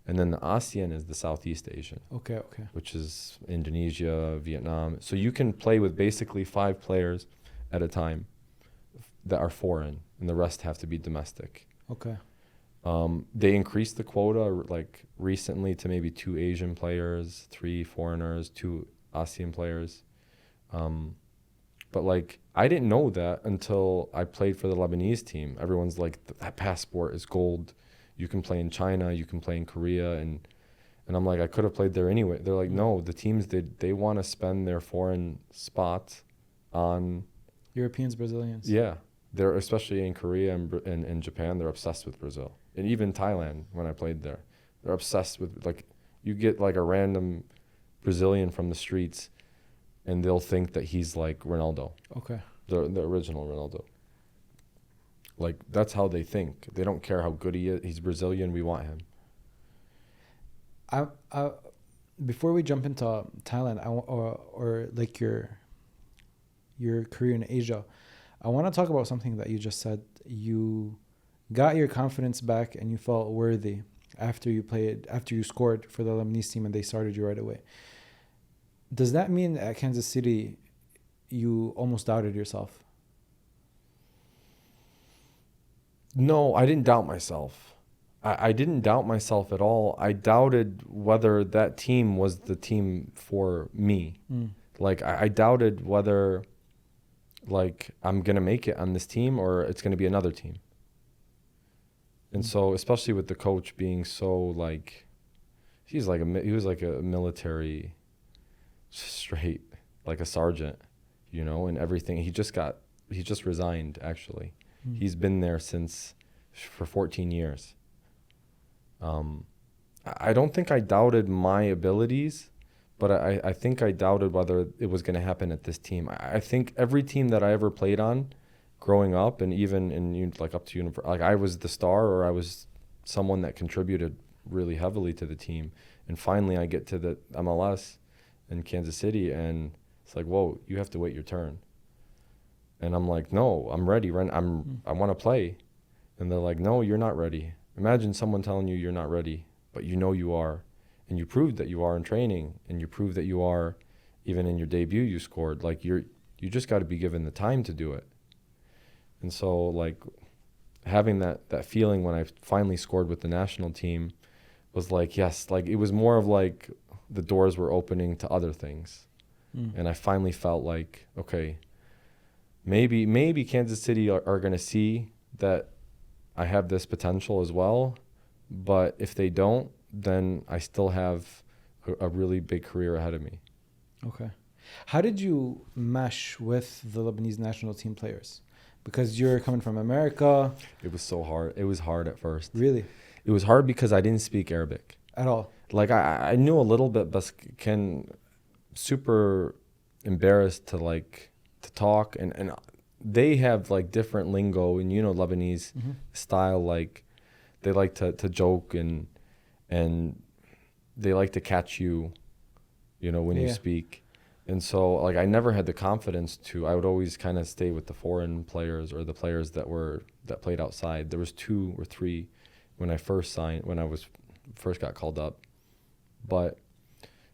And then the ASEAN is the Southeast Asian. Okay. Which is Indonesia, Vietnam. So you can play with basically 5 players at a time that are foreign, and the rest have to be domestic. Okay. They increased the quota like recently to maybe 2 Asian players, 3 foreigners, 2 ASEAN players. But like, I didn't know that until I played for the Lebanese team. Everyone's like, that passport is gold. You can play in China, you can play in Korea, and I'm like, I could have played there anyway. They're like, no, the teams, they want to spend their foreign spots on Europeans, Brazilians. Yeah, they're especially in Korea and Japan. They're obsessed with Brazil, and even Thailand. When I played there, they're obsessed with, like, you get like a random Brazilian from the streets, and they'll think that he's like Ronaldo. Okay. The original Ronaldo. Like, that's how they think. They don't care how good he is. He's Brazilian. We want him. Before we jump into Thailand, or like your career in Asia, I want to talk about something that you just said. You got your confidence back and you felt worthy after you scored for the Lebanese team and they started you right away. Does that mean at Kansas City you almost doubted yourself? No, I didn't doubt myself. I didn't doubt myself at all. I doubted whether that team was the team for me. Like, I doubted whether, like, I'm going to make it on this team or it's going to be another team. And so, especially with the coach being so, like, he was like a military straight, like a sergeant, and everything. He just resigned, actually. He's been there for 14 years. I don't think I doubted my abilities, But I think I doubted whether it was going to happen at this team. I think every team that I ever played on growing up, and even in like up to university, like I was the star or I was someone that contributed really heavily to the team. And finally I get to the MLS in Kansas City and it's like, whoa, you have to wait your turn. And I'm like, no, I'm ready. I want to play. And they're like, no, you're not ready. Imagine someone telling you you're not ready, but you know you are. And you proved that you are in training, and you proved that you are, even in your debut you scored. Like you just got to be given the time to do it. And so like having that feeling when I finally scored with the national team was like, yes, like it was more of like the doors were opening to other things. And I finally felt like, okay, maybe Kansas City are going to see that I have this potential as well. But if they don't, then I still have a really big career ahead of me. Okay. How did you mesh with the Lebanese national team players? Because you're coming from America. It was so hard. It was hard at first. Really? It was hard because I didn't speak Arabic. At all? Like I knew a little bit, but super embarrassed to talk. And they have like different lingo and, Lebanese style. Like they like to joke and they like to catch you, when you speak. And so like I never had the confidence I would always kind of stay with the foreign players or the players that played outside. There was 2 or 3 when I first got called up. But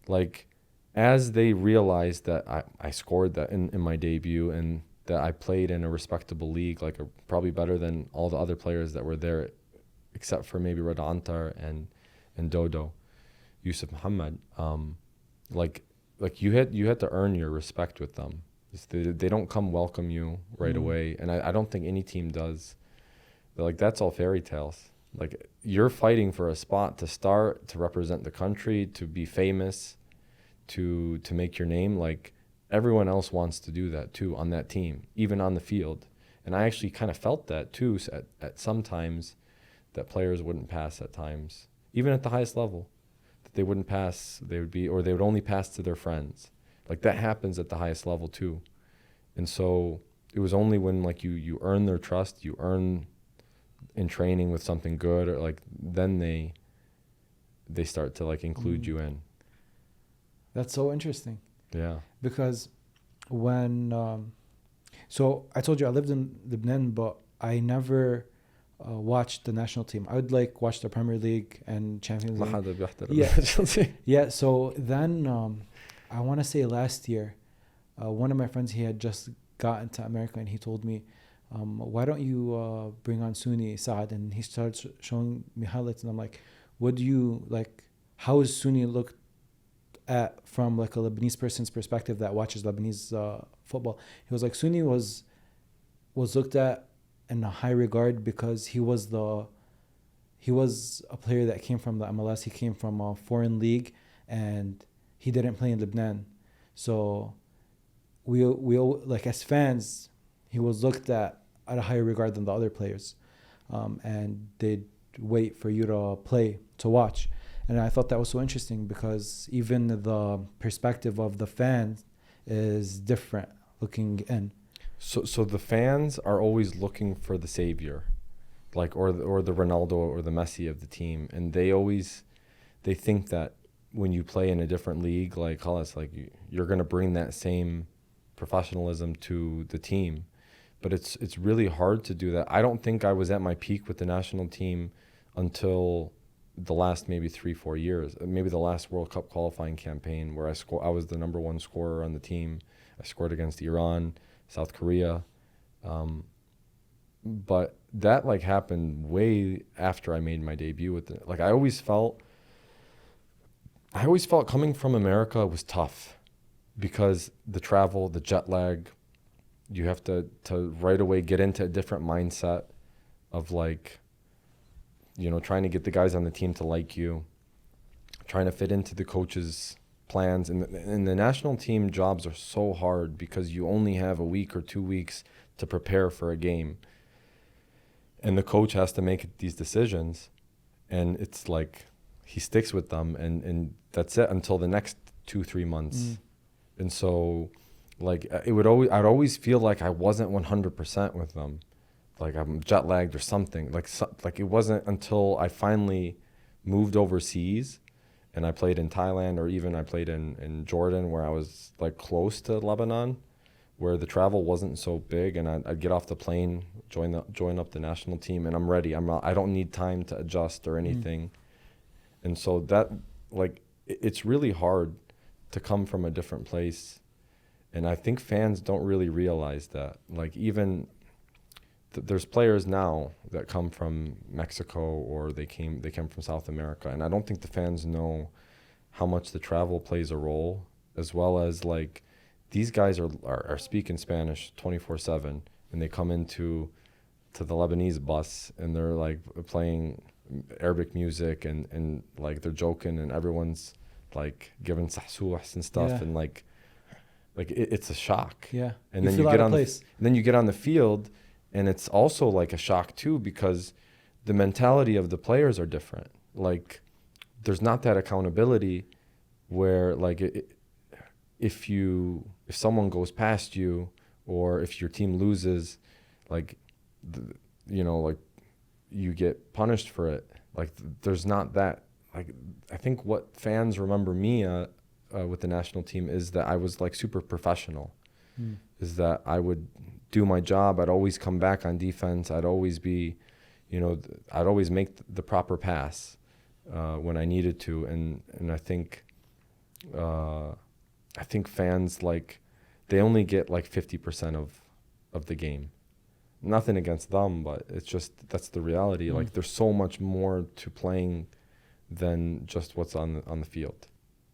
like as they realized that I scored that in my debut and that I played in a respectable league, like probably better than all the other players that were there, except for maybe Ansar and Dodo, Yusuf Muhammad, like you had to earn your respect with them. They don't come welcome you right away, and I don't think any team does. Like that's all fairy tales. Like you're fighting for a spot to start, to represent the country, to be famous, to make your name. Like everyone else wants to do that too on that team, even on the field. And I actually kind of felt that too at some times, that players wouldn't pass at times, even at the highest level. They wouldn't pass, they would only pass to their friends. Like that happens at the highest level too. And so it was only when like you earn their trust, you earn in training with something good, or like then they start to like include you in. That's so interesting. Yeah. Because when, so I told you I lived in Lebanon, but I never watched the national team. I would like watch the Premier League and Champions League. Yeah. So then I want to say last year, one of my friends, he had just gotten to America and he told me, why don't you bring on Soony Saad? And he started showing me highlights and I'm like, what do you like? How is Soony looked at from like a Lebanese person's perspective that watches Lebanese football? He was like, Soony was looked at in a high regard because he was a player that came from the MLS. He came from a foreign league and he didn't play in Lebanon. So we like as fans, he was looked at a higher regard than the other players. And they'd wait for you to play to watch. And I thought that was so interesting because even the perspective of the fans is different looking in. So the fans are always looking for the savior, like or the Ronaldo or the Messi of the team, and they think that when you play in a different league, like you're gonna bring that same professionalism to the team, but it's really hard to do that. I don't think I was at my peak with the national team until the last maybe 3-4 years, maybe the last World Cup qualifying campaign where I was the number 1 scorer on the team. I scored against Iran, South Korea, but that like happened way after I made my debut with it. Like I always felt coming from America was tough because the travel, the jet lag, you have to right away get into a different mindset of like, trying to get the guys on the team to like you, trying to fit into the coach's plans. And the national team jobs are so hard because you only have a week or 2 weeks to prepare for a game. And the coach has to make these decisions. And it's like he sticks with them and that's it until the next 2-3 months. And so like I'd always feel like I wasn't 100% with them. Like I'm jet lagged or something. Like it wasn't until I finally moved overseas and I played in Thailand, or even I played in Jordan, where I was like close to Lebanon, where the travel wasn't so big, and I'd get off the plane, join up the national team, and I'm ready. I don't need time to adjust or anything. And so that, like, it's really hard to come from a different place. And I think fans don't really realize that. Like, even there's players now that come from Mexico, or they came from South America, and I don't think the fans know how much the travel plays a role, as well as like these guys are speaking Spanish 24/7, and they come into the Lebanese bus and they're like playing Arabic music and like they're joking, and everyone's like giving sahsuhs and stuff, and like it's a shock. Yeah. And then you get then you get on the field. And it's also like a shock too, because the mentality of the players are different. Like, there's not that accountability where, like, if someone goes past you, or if your team loses, like, like you get punished for it. Like, there's not that. Like, I think what fans remember me with the national team is that I was like super professional. Is that I would do my job. I'd always come back on defense. I'd always be, I'd always make the proper pass when I needed to. And I think fans, like, they only get like 50% of the game. Nothing against them, but it's just, that's the reality. Like, there's so much more to playing than just what's on the field.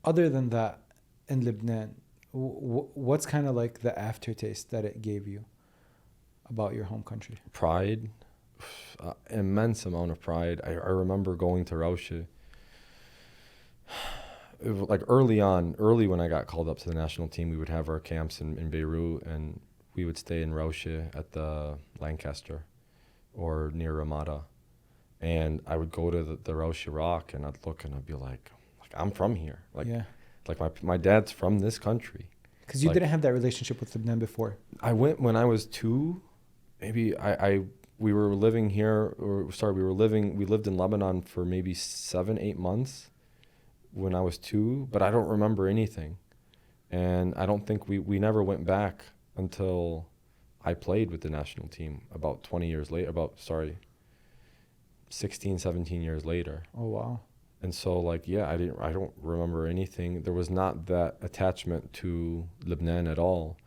Other than that, in Lebanon, what's kind of like the aftertaste that it gave you about your home country? Pride, immense amount of pride. I remember going to Rausche. It was like early when I got called up to the national team, we would have our camps in Beirut, and we would stay in Rausche at the Lancaster or near Ramada. And I would go to the Rausche Rock, and I'd look and I'd be like I'm from here. Like, yeah. Like my dad's from this country. Because you didn't have that relationship with Lebanon before. I went when I was 2. Maybe we were living here, we lived in Lebanon for maybe 7-8 months when I was 2, but I don't remember anything. And I don't think we never went back until I played with the national team about 16, 17 years later. Oh, wow. And so, like, yeah, I don't remember anything. There was not that attachment to Lebanon at all.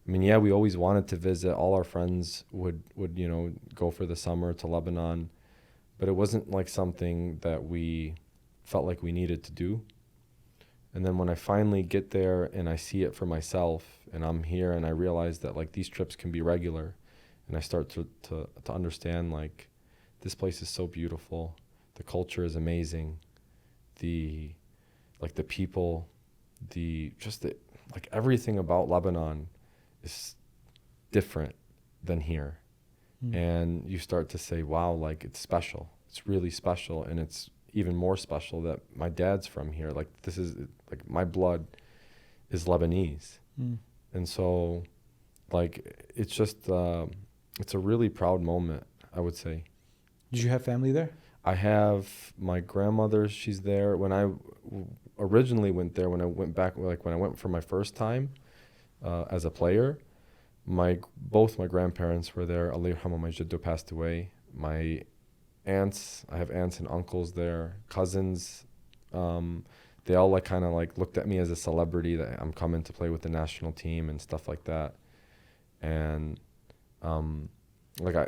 I mean, yeah, we always wanted to visit. All our friends would go for the summer to Lebanon, but it wasn't like something that we felt like we needed to do. And then when I finally get there and I see it for myself, and I'm here, and I realize that, like, these trips can be regular, and I start to understand, like, this place is so beautiful. The culture is amazing. The people, everything about Lebanon is different than here. And you start to say, wow, like, it's special. It's really special. And it's even more special that my dad's from here. Like, this is, like, my blood is Lebanese. And so, like, it's just, it's a really proud moment, I would say. Did you have family there? I have my grandmother. She's there. When I originally went there, when I went back, like when I went for my first time as a player, both my grandparents were there. Allah yarhamah, my jiddo passed away. My aunts, I have aunts and uncles there, cousins. They all like kind of like looked at me as a celebrity that I'm coming to play with the national team and stuff like that. And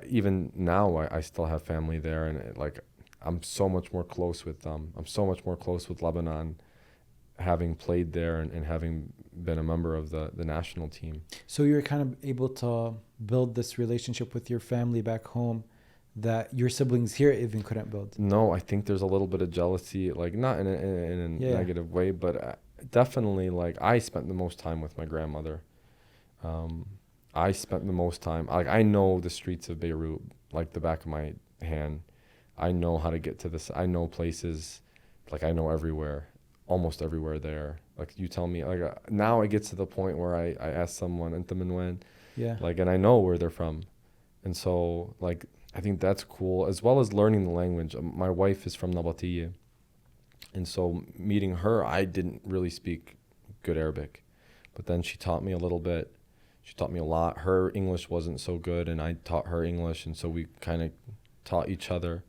even now I still have family there, and I'm so much more close with them. I'm so much more close with Lebanon, having played there and having been a member of the national team. So you're kind of able to build this relationship with your family back home that your siblings here even couldn't build. No, I think there's a little bit of jealousy, like not in a negative way, but definitely, like, I spent the most time with my grandmother. I spent the most time, like, I know the streets of Beirut like the back of my hand. I know how to get to this. I know places, like, I know everywhere. almost everywhere there. Like you tell me, like now it gets to the point where I ask someone, "Anta min wain?" Yeah. Like, and I know where they're from. And so like, I think that's cool, as well as learning the language. My wife is from Nabatiyya. And so meeting her, I didn't really speak good Arabic, but then she taught me a little bit. She taught me a lot. Her English wasn't so good, and I taught her English, and so we kind of taught each other.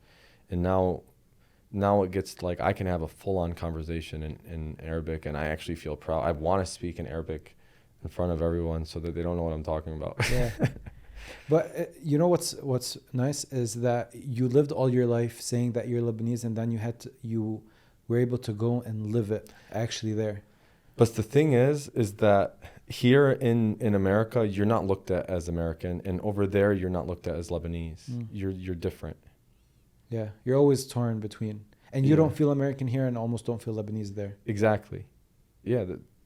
And now it gets like I can have a full-on conversation in Arabic, and I actually feel proud. I want to speak in Arabic in front of everyone so that they don't know what I'm talking about. Yeah. But you know what's nice is that you lived all your life saying that you're Lebanese, and then you were able to go and live it actually there. But the thing is that here in America, you're not looked at as American, and over there, you're not looked at as Lebanese. You're different. Yeah, you're always torn between, and you Yeah. don't feel American here, and almost don't feel Lebanese there. Exactly. Yeah,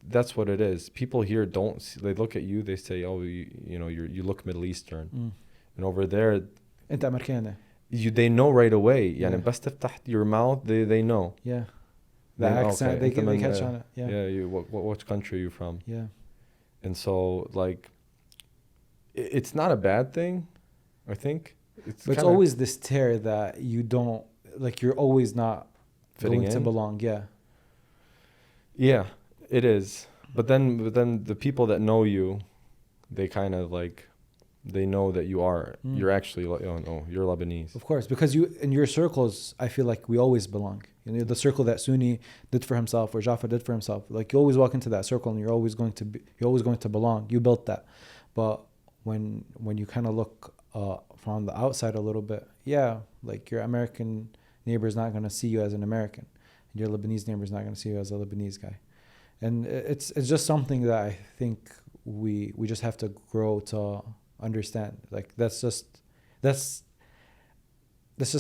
that's what it is. People here they look at you, they say, "Oh, you look Middle Eastern," and over there, أنت أمريكاني. they know right away. Yeah. يعني بس تفتح your mouth, they know. Yeah. The They know, accent, okay, they أنت catch من- on it. Yeah. Yeah. Which country are you from? Yeah. And so like, it's not a bad thing, I think. But it's kinda always this tear that you don't, like, you're always not fitting going to in. belong. Yeah. Yeah, it is. But then the people that know you, they kind of like, they know that you're actually like, oh no, you're Lebanese. Of course, because you in your circles, I feel like we always belong. You know, the circle that Soony did for himself or Jaafar did for himself. Like, you always walk into that circle and you're always going to belong. You built that. But when you kind of look from the outside a little bit, yeah, like your American neighbor is not going to see you as an American, and your Lebanese neighbor is not going to see you as a Lebanese guy. And it's just something that I think we just have to grow to understand. Like, that's just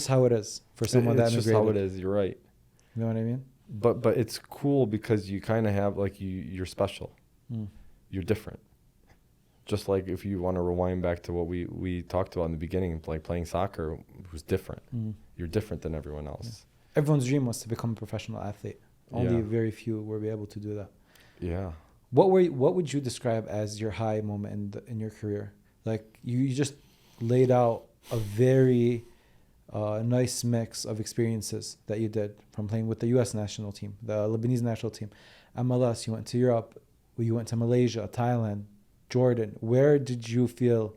how it is for someone that It's immigrated. just how it is. You're right. You know what I mean? But it's cool because you kind of have like you're special. You're different. Just like if you want to rewind back to what we talked about in the beginning, like playing soccer was different. You're different than everyone else. Everyone's dream was to become a professional athlete. Only Yeah. very few were able to do that. Yeah. What would you describe as your high moment in your career? Like, you just laid out a very nice mix of experiences that you did, from playing with the U.S. national team, the Lebanese national team, MLS. You went to Europe. You went to Malaysia, Thailand, Jordan. Where did you feel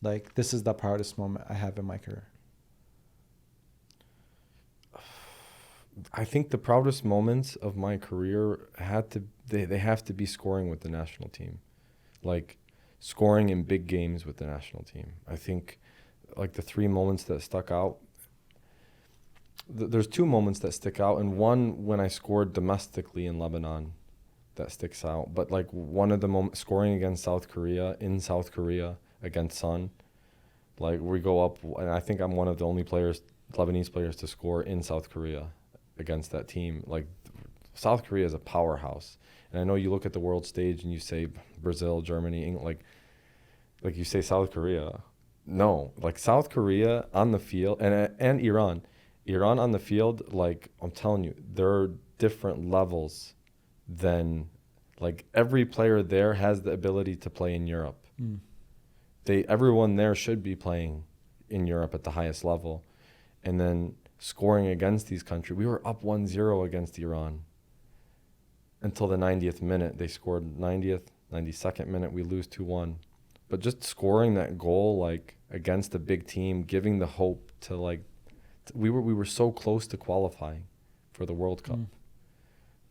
like this is the proudest moment I have in my career? I think the proudest moments of my career they have to be scoring with the national team, like scoring in big games with the national team. I think like the three moments that stuck out. There's two moments that stick out, and one when I scored domestically in Lebanon, that sticks out. But like one of the moments, scoring against South Korea in South Korea against Sun, like we go up, and I think I'm one of the only Lebanese players to score in South Korea against that team. Like, South Korea is a powerhouse, and I know you look at the world stage and you say Brazil, Germany, England, like you say South Korea. No, like South Korea on the field, and Iran on the field. Like, I'm telling you, there are different levels than, like, every player there has the ability to play in Europe. Everyone there should be playing in Europe at the highest level, and then scoring against these countries. We were up 1-0 against Iran until the 90th minute. They scored 90th, 92nd minute. We lose 2-1. But just scoring that goal, like, against a big team, giving the hope to, like, we were so close to qualifying for the World Cup.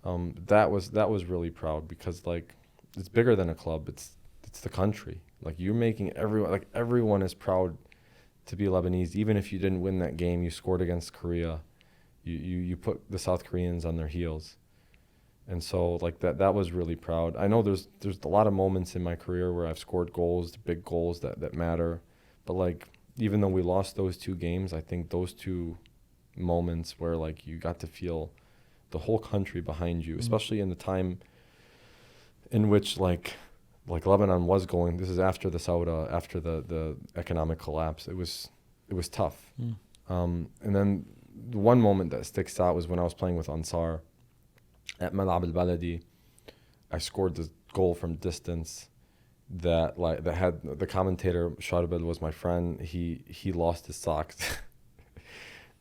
That was really proud, because, like, it's bigger than a club. It's the country. Like, you're making everyone is proud to be Lebanese. Even if you didn't win that game, you scored against Korea. You put the South Koreans on their heels. And so, like, that was really proud. I know there's a lot of moments in my career where I've scored goals, big goals that matter. But, like, even though we lost those two games, I think those two moments where, like, you got to feel the whole country behind you, especially in the time in which, like Lebanon was going. This is after the Sauda, after the economic collapse. It was tough. And then the one moment that sticks out was when I was playing with Ansar, at Malab al-Baladi. I scored the goal from distance that had the commentator, Sharbel was my friend. He lost his socks.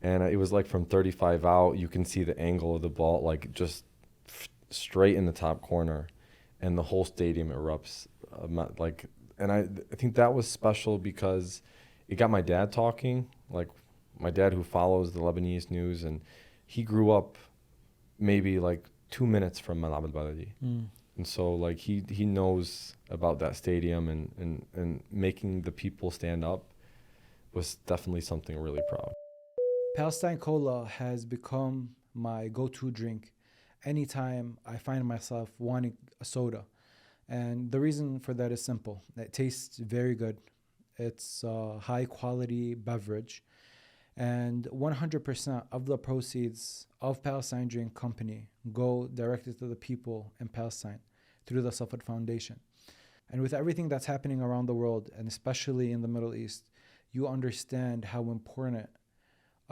And it was like from 35 out, you can see the angle of the ball, like just straight in the top corner, and the whole stadium erupts. And I think that was special because it got my dad talking, like my dad who follows the Lebanese news, and he grew up maybe like 2 minutes from Malab al-Baladi. And so like he knows about that stadium, and making the people stand up was definitely something really proud. Palestine Cola has become my go-to drink anytime I find myself wanting a soda. And the reason for that is simple. It tastes very good. It's a high-quality beverage. And 100% of the proceeds of Palestine Drink Company go directly to the people in Palestine through the Safed Foundation. And with everything that's happening around the world, and especially in the Middle East, you understand how important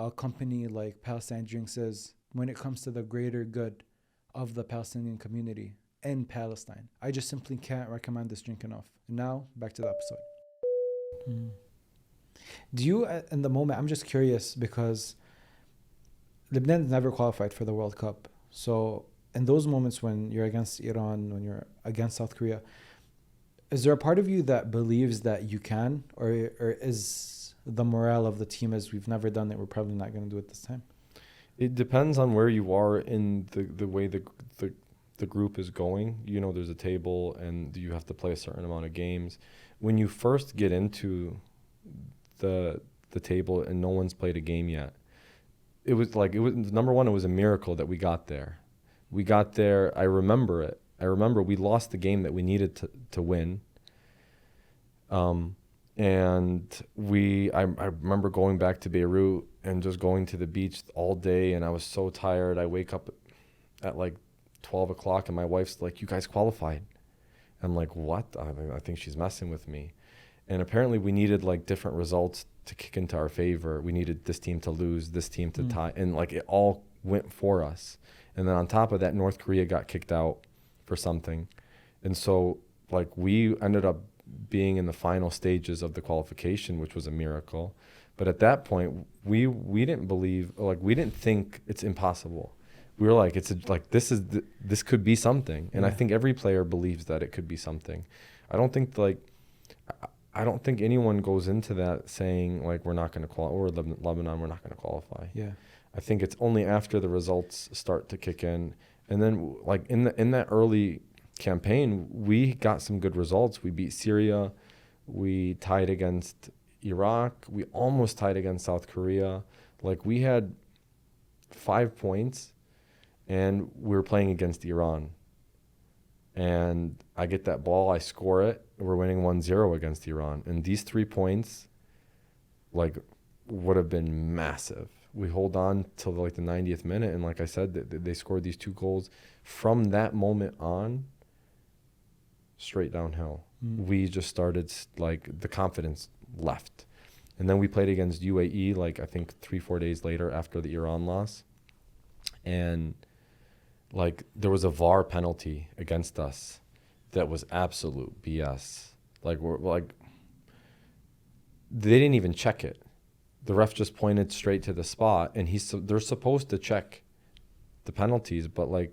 a company like Palestine Drinks is when it comes to the greater good of the Palestinian community in Palestine. I just simply can't recommend this drink enough. And now, back to the episode. Do you, in the moment, I'm just curious because Lebanon never qualified for the World Cup. So in those moments when you're against Iran, when you're against South Korea, is there a part of you that believes that you can, or is the morale of the team as we've never done it, we're probably not going to do it this time? It depends on where you are in the way the group is going. You know, there's a table and you have to play a certain amount of games. When you first get into the table and no one's played a game yet, it was number one, it was a miracle that we got there. We got there. I remember it. I remember we lost the game that we needed to win. And I remember going back to Beirut and just going to the beach all day, and I was so tired. I wake up at like 12 o'clock and my wife's like, "You guys qualified." I'm like, "What?" I think she's messing with me. And apparently we needed like different results to kick into our favor. We needed this team to lose, this team to tie, and like it all went for us. And then on top of that, North Korea got kicked out for something. And so like we ended up being in the final stages of the qualification, which was a miracle. But at that point, we didn't believe, like we didn't think it's impossible. We were like, this could be something. And I think every player believes that it could be something. I don't think anyone goes into that saying like we're not going to qualify, or Lebanon, we're not going to qualify. Yeah. I think it's only after the results start to kick in, and then like in that early campaign, we got some good results. We beat Syria, we tied against Iraq, we almost tied against South Korea. Like we had 5 points, and we were playing against Iran. And I get that ball, I score it, we're winning 1-0 against Iran. And these 3 points, like, would have been massive. We hold on till like the 90th minute, and like I said, they scored these 2 goals. From that moment on, straight downhill. We just started, like, the confidence left. And then we played against UAE, like, I think 3-4 days later after the Iran loss. And, like, there was a VAR penalty against us that was absolute BS. Like, they didn't even check it. The ref just pointed straight to the spot, and they're supposed to check the penalties, but, like,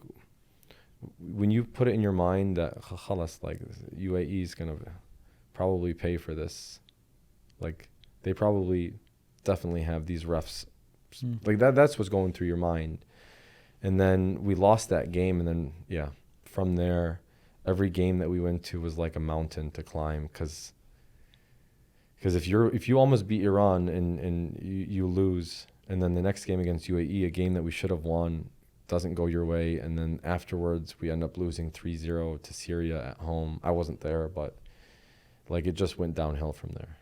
when you put it in your mind that khalas, like UAE is gonna probably pay for this, like they probably definitely have these refs, like that's what's going through your mind. And then we lost that game, and then from there, every game that we went to was like a mountain to climb, because if you almost beat Iran and you lose, and then the next game against UAE, a game that we should have won, doesn't go your way, and then afterwards we end up losing 3-0 to Syria at home. I wasn't there, but like it just went downhill from there.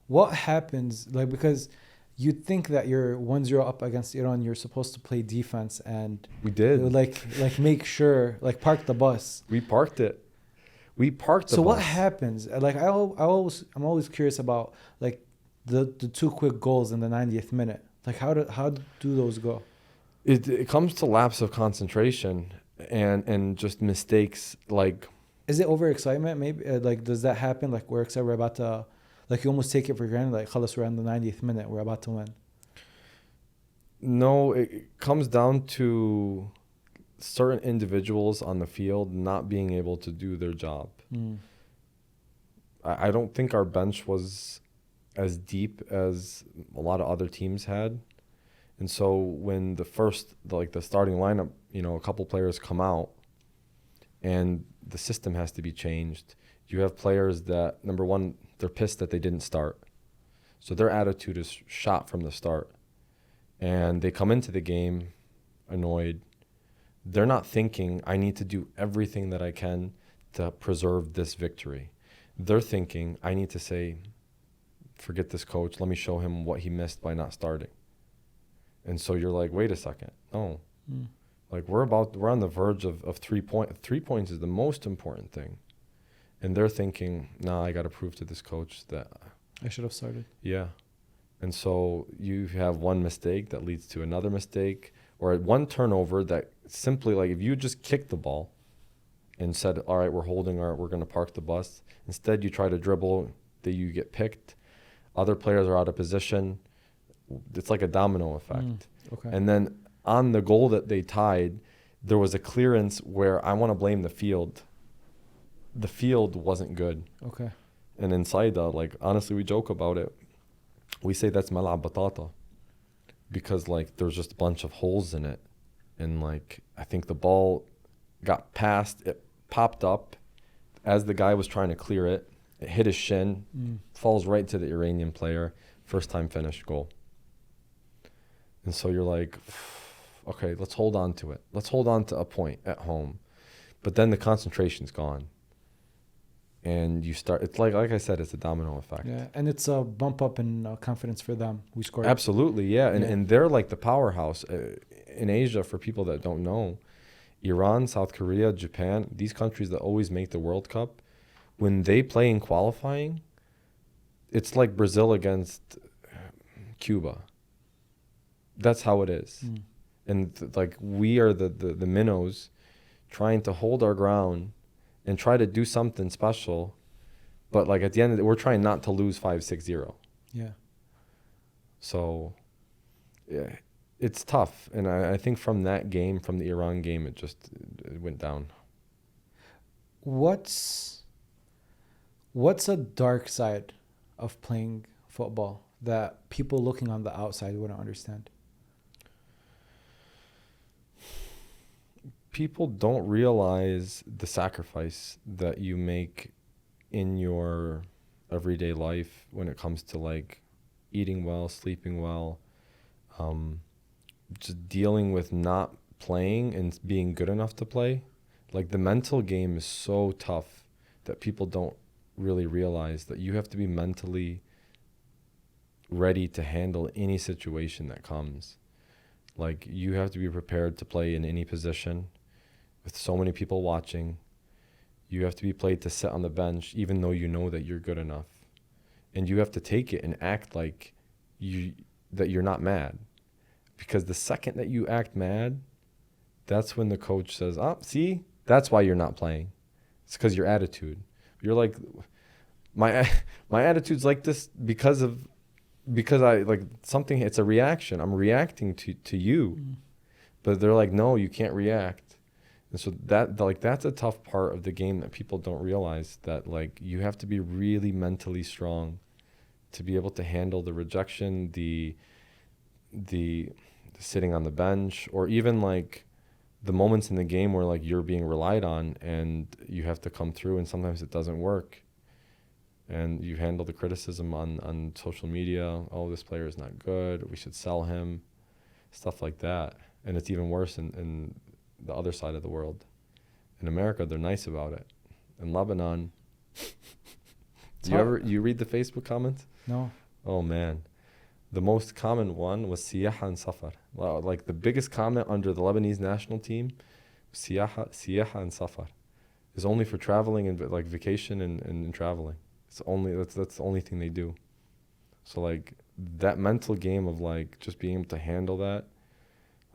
What happens, like, because you'd think that you're 1-0 up against Iran, you're supposed to play defense, and we did like make sure, like, park the bus. We parked it. We parked the so bus. What happens? Like I'm always curious about like the 2 quick goals in the 90th minute. Like how do those go? It comes to lapse of concentration and just mistakes. Like, Is it overexcitement? Maybe like does that happen? Like we're excited, we're about to, like you almost take it for granted. Like, خلاص, we're in the 90th minute, we're about to win. no, it comes down to certain individuals on the field not being able to do their job. I don't think our bench was as deep as a lot of other teams had. And so when the starting lineup, a couple players come out and the system has to be changed, you have players that, number one, they're pissed that they didn't start. So their attitude is shot from the start. And they come into the game annoyed. They're not thinking, I need to do everything that I can to preserve this victory. They're thinking, I need to say, forget this coach. Let me show him what he missed by not starting. And so you're like, wait a second. No. Like, we're on the verge of 3 points. 3 points is the most important thing. And they're thinking, nah, I got to prove to this coach that I should have started. Yeah. And so you have one mistake that leads to another mistake, or one turnover that simply, like, if you just kicked the ball and said, all right, we're going to park the bus. Instead, you try to dribble, that you get picked. Other players are out of position. It's like a domino effect. Okay. And then on the goal that they tied, there was a clearance where I want to blame the field. The field wasn't good. Okay. And inside, like, honestly, we joke about it. We say that's mal'ab batata, because, like, there's just a bunch of holes in it. And, like, I think the ball got passed. It popped up as the guy was trying to clear it. It hit his shin, falls right to the Iranian player. First time finish, goal. And so you're like, okay, let's hold on to it. Let's hold on to a point at home. But then the concentration's gone. And you start, it's like I said, it's a domino effect. Yeah, and it's a bump up in confidence for them. We scored. Absolutely, yeah. And they're like the powerhouse. In Asia, for people that don't know, Iran, South Korea, Japan, these countries that always make the World Cup, when they play in qualifying, it's like Brazil against Cuba. That's how it is. And like, we are the minnows trying to hold our ground and try to do something special. But, like, at the end of it, we're trying not to lose 5-6-0. Yeah. So, yeah, it's tough. And I think from that game, from the Iran game, it went down. What's a dark side of playing football that people looking on the outside wouldn't understand? People don't realize the sacrifice that you make in your everyday life when it comes to, like, eating well, sleeping well, just dealing with not playing and being good enough to play. Like, the mental game is so tough that people don't really realize that you have to be mentally ready to handle any situation that comes. Like, you have to be prepared to play in any position with so many people watching. You have to be played to sit on the bench even though you know that you're good enough. And you have to take it and act like you're not mad. Because the second that you act mad, that's when the coach says, oh, see, that's why you're not playing. It's because your attitude. You're like, my attitude's like this because I, like, something, it's a reaction. I'm reacting to you. But they're like, no, you can't react. And so that's a tough part of the game that people don't realize, that, like, you have to be really mentally strong to be able to handle the rejection, the sitting on the bench, or even, like, the moments in the game where, like, you're being relied on and you have to come through, and sometimes it doesn't work. And you handle the criticism on social media. Oh, this player is not good. We should sell him. Stuff like that. And it's even worse in the other side of the world. In America, they're nice about it. In Lebanon, you read the Facebook comments? No. Oh, man. The most common one was siyaha and safar. Wow, like, the biggest comment under the Lebanese national team, siyaha and safar, is only for traveling and, like, vacation and traveling. That's the only thing they do. So, like, that mental game of, like, just being able to handle that,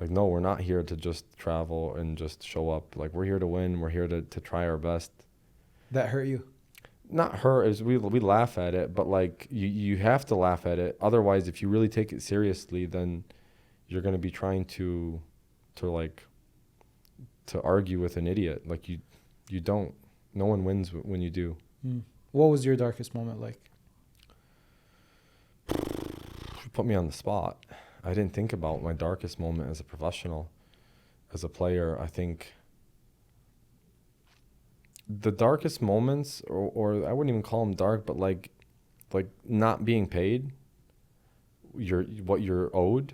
Like, no, we're not here to just travel and just show up. Like, we're here to win. We're here to try our best. That hurt you? Not hurt, as we laugh at it, but like you have to laugh at it. Otherwise, if you really take it seriously, then you're going to be trying to argue with an idiot. Like you don't. No one wins when you do. What was your darkest moment like? You put me on the spot. I didn't think about my darkest moment as a professional, as a player. I think the darkest moments, or I wouldn't even call them dark, but like not being paid what you're owed.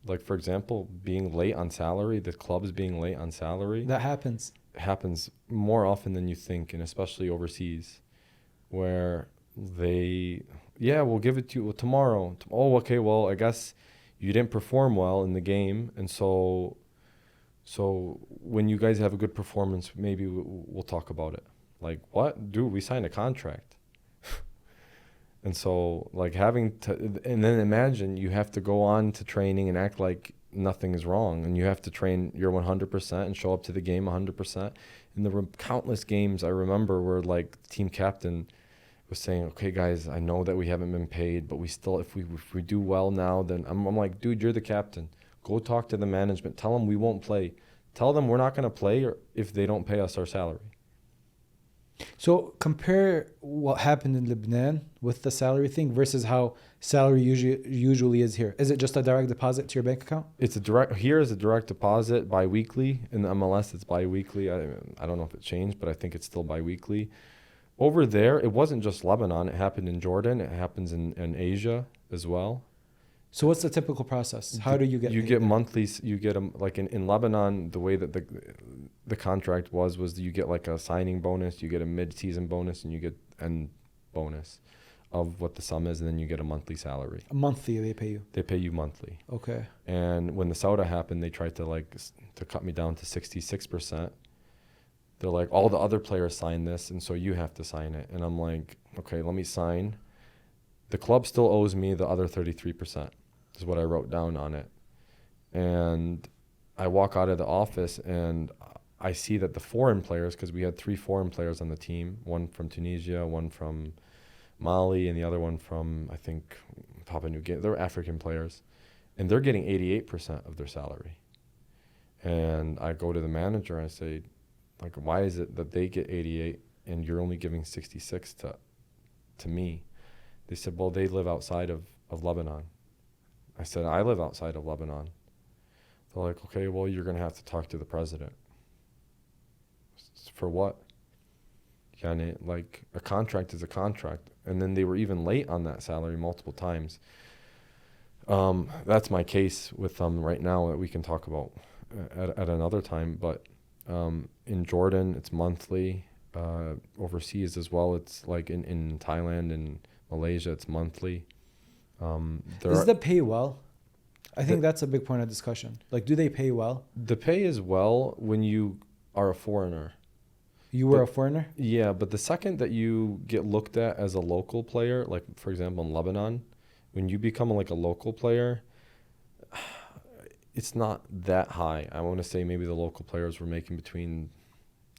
Like, for example, being late on salary, the clubs being late on salary. That happens. It happens more often than you think, and especially overseas, where we'll give it to you tomorrow. Oh, okay, well, I guess you didn't perform well in the game, and so when you guys have a good performance, maybe we'll talk about it. Like, what? Dude, we signed a contract. And so, like, and then imagine you have to go on to training and act like nothing is wrong, and you have to train your 100% and show up to the game 100%. And there were countless games I remember where, like, the team captain was saying, okay, guys, I know that we haven't been paid, but we still, if we do well now, then I'm like, dude, you're the captain. Go talk to the management. Tell them we won't play. Tell them we're not going to play if they don't pay us our salary. So compare what happened in Lebanon with the salary thing versus how salary usually is here. Is it just a direct deposit to your bank account? Here is a direct deposit bi-weekly. In the MLS, it's bi-weekly. I don't know if it changed, but I think it's still bi-weekly. Over there, it wasn't just Lebanon. It happened in Jordan. It happens in Asia as well. So what's the typical process? How do you get paid? You get monthly. You get them like in Lebanon. The way that the contract was that you get like a signing bonus, you get a mid-season bonus, and you get end bonus of what the sum is, and then you get a monthly salary. Monthly, they pay you. They pay you monthly. Okay. And when the Sauda happened, they tried to cut me down to 66%. They're like, all the other players signed this, and so you have to sign it. And I'm like, okay, let me sign. The club still owes me the other 33%. Is what I wrote down on it. And I walk out of the office and I see that the foreign players, because we had 3 foreign players on the team, one from Tunisia, one from Mali, and the other one from, I think, Papua New Guinea. They're African players. And they're getting 88% of their salary. And I go to the manager and I say, like, why is it that they get 88 and you're only giving 66 to me? They said, well, they live outside of Lebanon. I said, I live outside of Lebanon. They're like, okay, well, you're going to have to talk to the president. For what? Yani, like, a contract is a contract. And then they were even late on that salary multiple times. That's my case with them right now that we can talk about at another time. But in Jordan, it's monthly. Overseas as well, it's like in Thailand and Malaysia, it's monthly. Is the pay well? I think that's a big point of discussion. Like, do they pay well? The pay is well when you are a foreigner. You were a foreigner? Yeah, but the second that you get looked at as a local player, like, for example, in Lebanon, when you become like a local player, it's not that high. I want to say maybe the local players were making between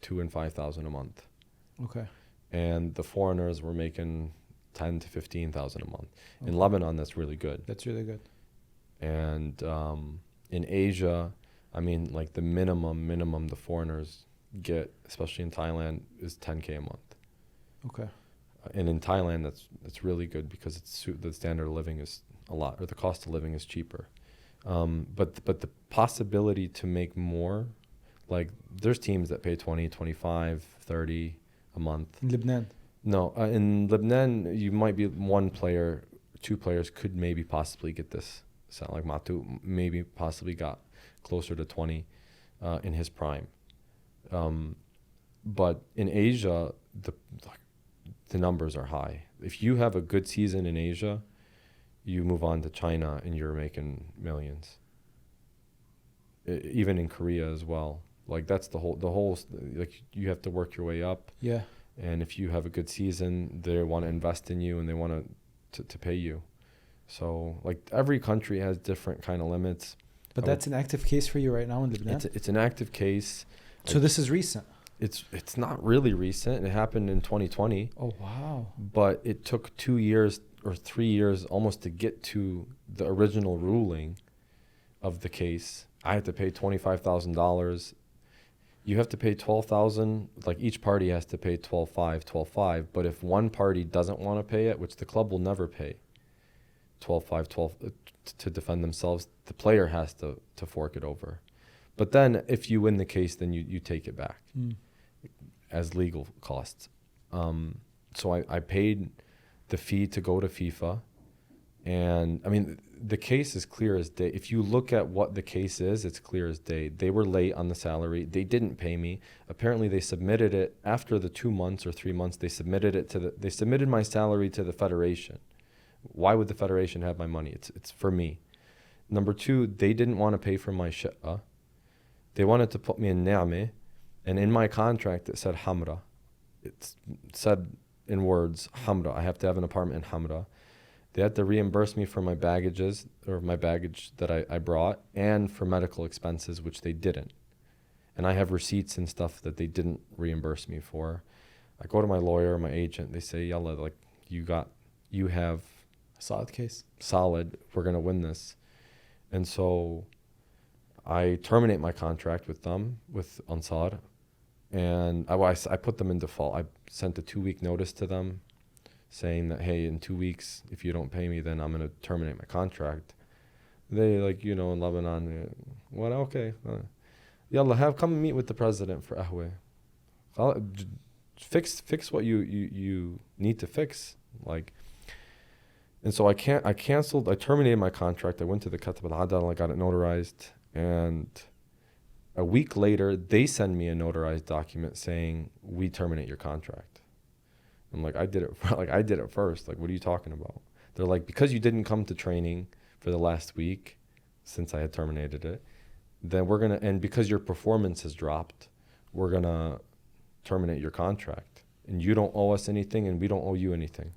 $2,000 and $5,000 a month. Okay. And the foreigners were making $10,000 to $15,000 a month. Okay. In Lebanon, that's really good. That's really good. And in Asia, I mean, like the minimum the foreigners get, especially in Thailand, is $10K a month. Okay. And in Thailand, that's really good because the standard of living is a lot, or the cost of living is cheaper. But the possibility to make more, like there's teams that pay 20, 25, 30 a month. In Lebanon? No, in Lebanon, you might be 1 player, 2 players could maybe possibly get this. Sound like Matu maybe possibly got closer to 20 in his prime. But in Asia, the numbers are high. If you have a good season in Asia, you move on to China and you're making millions. Even in Korea as well. Like that's the whole like you have to work your way up. Yeah. And if you have a good season, they want to invest in you and they want to pay you. So like every country has different kind of limits. But that's an active case for you right now in Lebanon? It's an active case. So this is recent? It's not really recent. It happened in 2020. Oh, wow. But it took 2 years or 3 years almost to get to the original ruling of the case. I had to pay $25,000. You have to pay $12,000. Like each party has to pay $12,500. But if one party doesn't want to pay it, which the club will never pay, $12,500 to defend themselves, the player has to fork it over. But then if you win the case, then you take it back as legal costs. So I paid the fee to go to FIFA. And I mean, the case is clear as day. If you look at what the case is, it's clear as day. They were late on the salary. They didn't pay me. Apparently they submitted it after the 2 months or 3 months. They submitted it they submitted my salary to the federation. Why would the federation have my money? It's for me. Number two, they didn't want to pay for my shaqqa. They wanted to put me in ni'meh, and in my contract it said hamra. It said in words, hamra. I have to have an apartment in hamra. They had to reimburse me for my baggage that I brought, and for medical expenses, which they didn't. And I have receipts and stuff that they didn't reimburse me for. I go to my lawyer, my agent. They say, "Yalla, like you have Solid case. Solid. We're gonna win this." And so I terminate my contract with them, with Ansar, and I put them in default. I sent a 2-week notice to them saying that, hey, in 2 weeks, if you don't pay me, then I'm going to terminate my contract. They, in Lebanon, what, okay. Yalla, come meet with the president for ahwe. Fix what you need to fix. And so I terminated my contract. I went to the Katab al-Adal, I got it notarized. And a week later, they send me a notarized document saying, we terminate your contract. I'm like, I did it first. Like, what are you talking about? They're like, because you didn't come to training for the last week since I had terminated it, then and because your performance has dropped, we're going to terminate your contract. And you don't owe us anything and we don't owe you anything.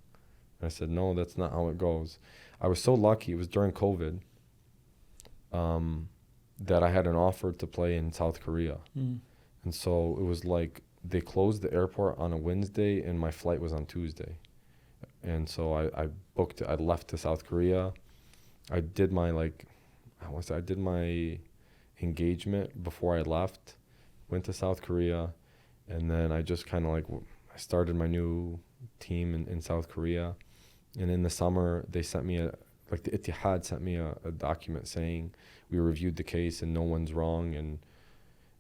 I said, no, that's not how it goes. I was so lucky. It was during COVID that I had an offer to play in South Korea. And so it was like they closed the airport on a Wednesday and my flight was on Tuesday. And so I left to South Korea. I did my engagement before I left, went to South Korea, and then I just kind of I started my new team in South Korea. And in the summer, they sent me the Ittihad sent me a document saying we reviewed the case and no one's wrong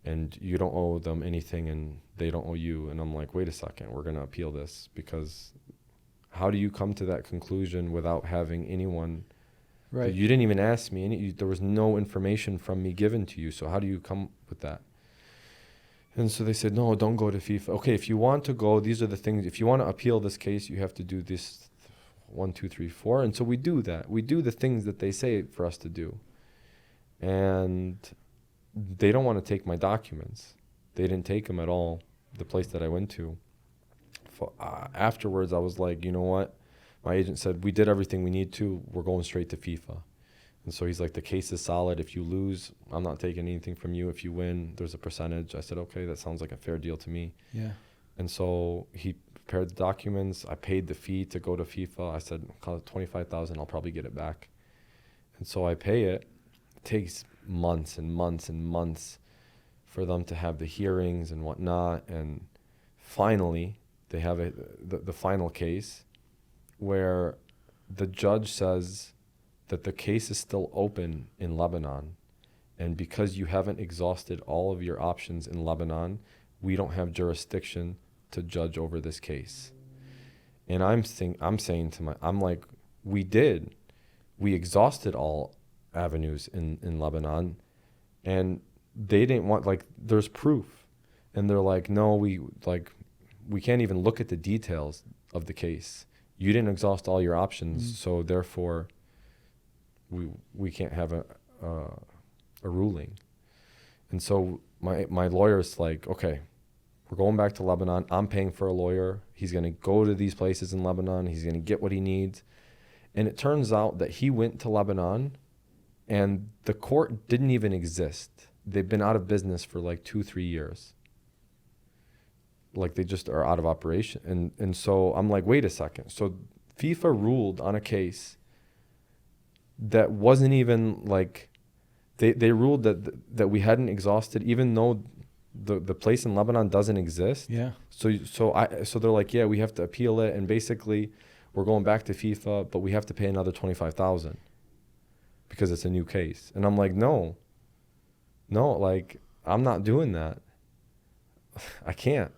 and you don't owe them anything and they don't owe you. And I'm like, wait a second, we're going to appeal this, because how do you come to that conclusion without having anyone? Right. You didn't even ask me. There was no information from me given to you. So how do you come with that? And so they said, no, don't go to FIFA. Okay, if you want to go, these are the things. If you want to appeal this case, you have to do this 1, 2, 3, 4. And so we do that. We do the things that they say for us to do. And they don't want to take my documents. They didn't take them at all, the place that I went to. Afterwards, I was like, you know what? My agent said, we did everything we need to. We're going straight to FIFA. And so he's like, the case is solid. If you lose, I'm not taking anything from you. If you win, there's a percentage. I said, okay, that sounds like a fair deal to me. Yeah. And so he prepared the documents. I paid the fee to go to FIFA. I said, call it $25,000. I'll probably get it back. And so I pay it. It takes months and months and months for them to have the hearings and whatnot. And finally, they have the final case where the judge says that the case is still open in Lebanon. And because you haven't exhausted all of your options in Lebanon, we don't have jurisdiction to judge over this case. And I'm saying we did. We exhausted all avenues in Lebanon, and they didn't want, there's proof. And they're like, no, we can't even look at the details of the case. You didn't exhaust all your options, so therefore we can't have a ruling. And so my lawyer's like, okay, we're going back to Lebanon. I'm paying for a lawyer. He's going to go to these places in Lebanon. He's going to get what he needs. And it turns out that he went to Lebanon And the court didn't even exist. They've been out of business for like 2-3 years. Like they just are out of operation. And so I'm like, wait a second. So FIFA ruled on a case that wasn't even like, they ruled that we hadn't exhausted, even though the place in Lebanon doesn't exist. Yeah. So they're like, yeah, we have to appeal it, and basically we're going back to FIFA, but we have to pay another 25,000 because it's a new case. And I'm like, no, like I'm not doing that. I can't.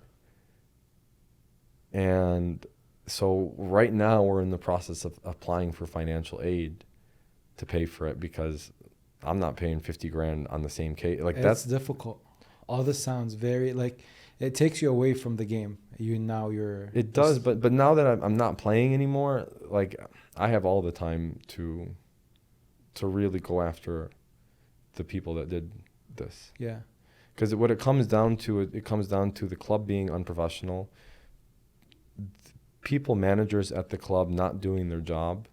And so right now we're in the process of applying for financial aid to pay for it, because I'm not paying 50 grand on the same case. Like That's difficult. All this sounds very like it takes you away from the game. It does, but now that I'm not playing anymore, like I have all the time to really go after the people that did this. Yeah. Because what it comes down to, it comes down to the club being unprofessional, people, managers at the club not doing their job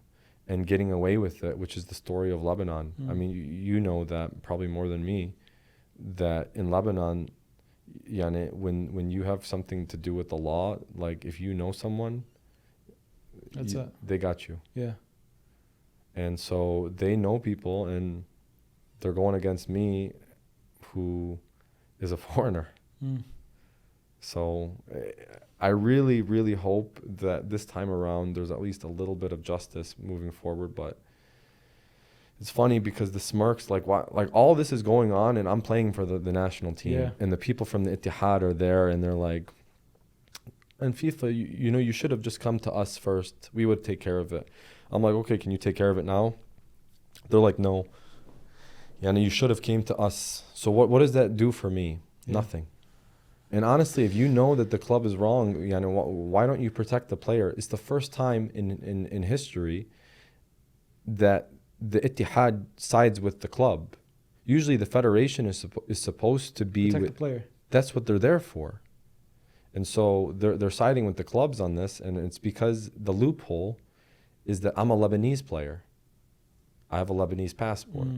and getting away with it, which is the story of Lebanon. I mean, you know that probably more than me, that in Lebanon, yani, when you have something to do with the law, like if you know someone, they got you. Yeah. And so they know people, and they're going against me, who is a foreigner. So I really, really hope that this time around there's at least a little bit of justice moving forward. But it's funny because the smirks, like all this is going on, and I'm playing for the national team, and the people from the Ittihad are there, and they're like, and FIFA, you know, you should have just come to us first. We would take care of it. I'm like, okay, can you take care of it now? They're like, no. Yeah, and you should have came to us. So what does that do for me? Yeah. Nothing. And honestly, if you know that the club is wrong, you know, why don't you protect the player? It's the first time in history that the Ittihad sides with the club. Usually the federation is supposed to be protect with the player. That's what they're there for. And so they're siding with the clubs on this, and it's because the loophole is that I'm a Lebanese player. I have a Lebanese passport.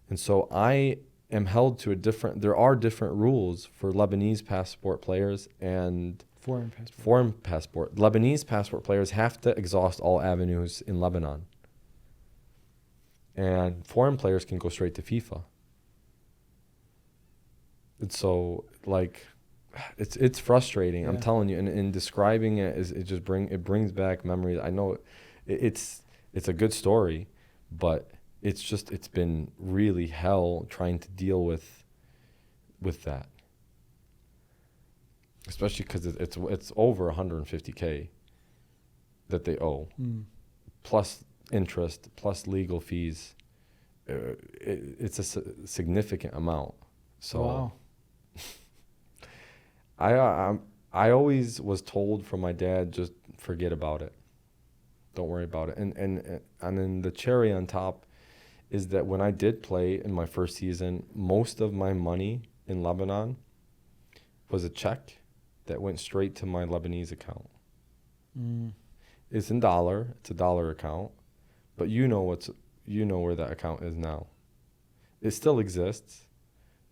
And so I am held to there are different rules for Lebanese passport players and foreign passport. Lebanese passport players have to exhaust all avenues in Lebanon. And foreign players can go straight to FIFA. And so, like, it's frustrating. Yeah. I'm telling you, and in describing it, it brings back memories. I know it's a good story, but it's been really hell trying to deal with that. Especially because it's over 150K that they owe, plus interest, plus legal fees. It's a significant amount. So. Wow. I always was told from my dad, just forget about it. Don't worry about it. And then the cherry on top is that when I did play in my first season, most of my money in Lebanon was a check that went straight to my Lebanese account. It's in dollar. It's a dollar account. But you know where that account is now. It still exists.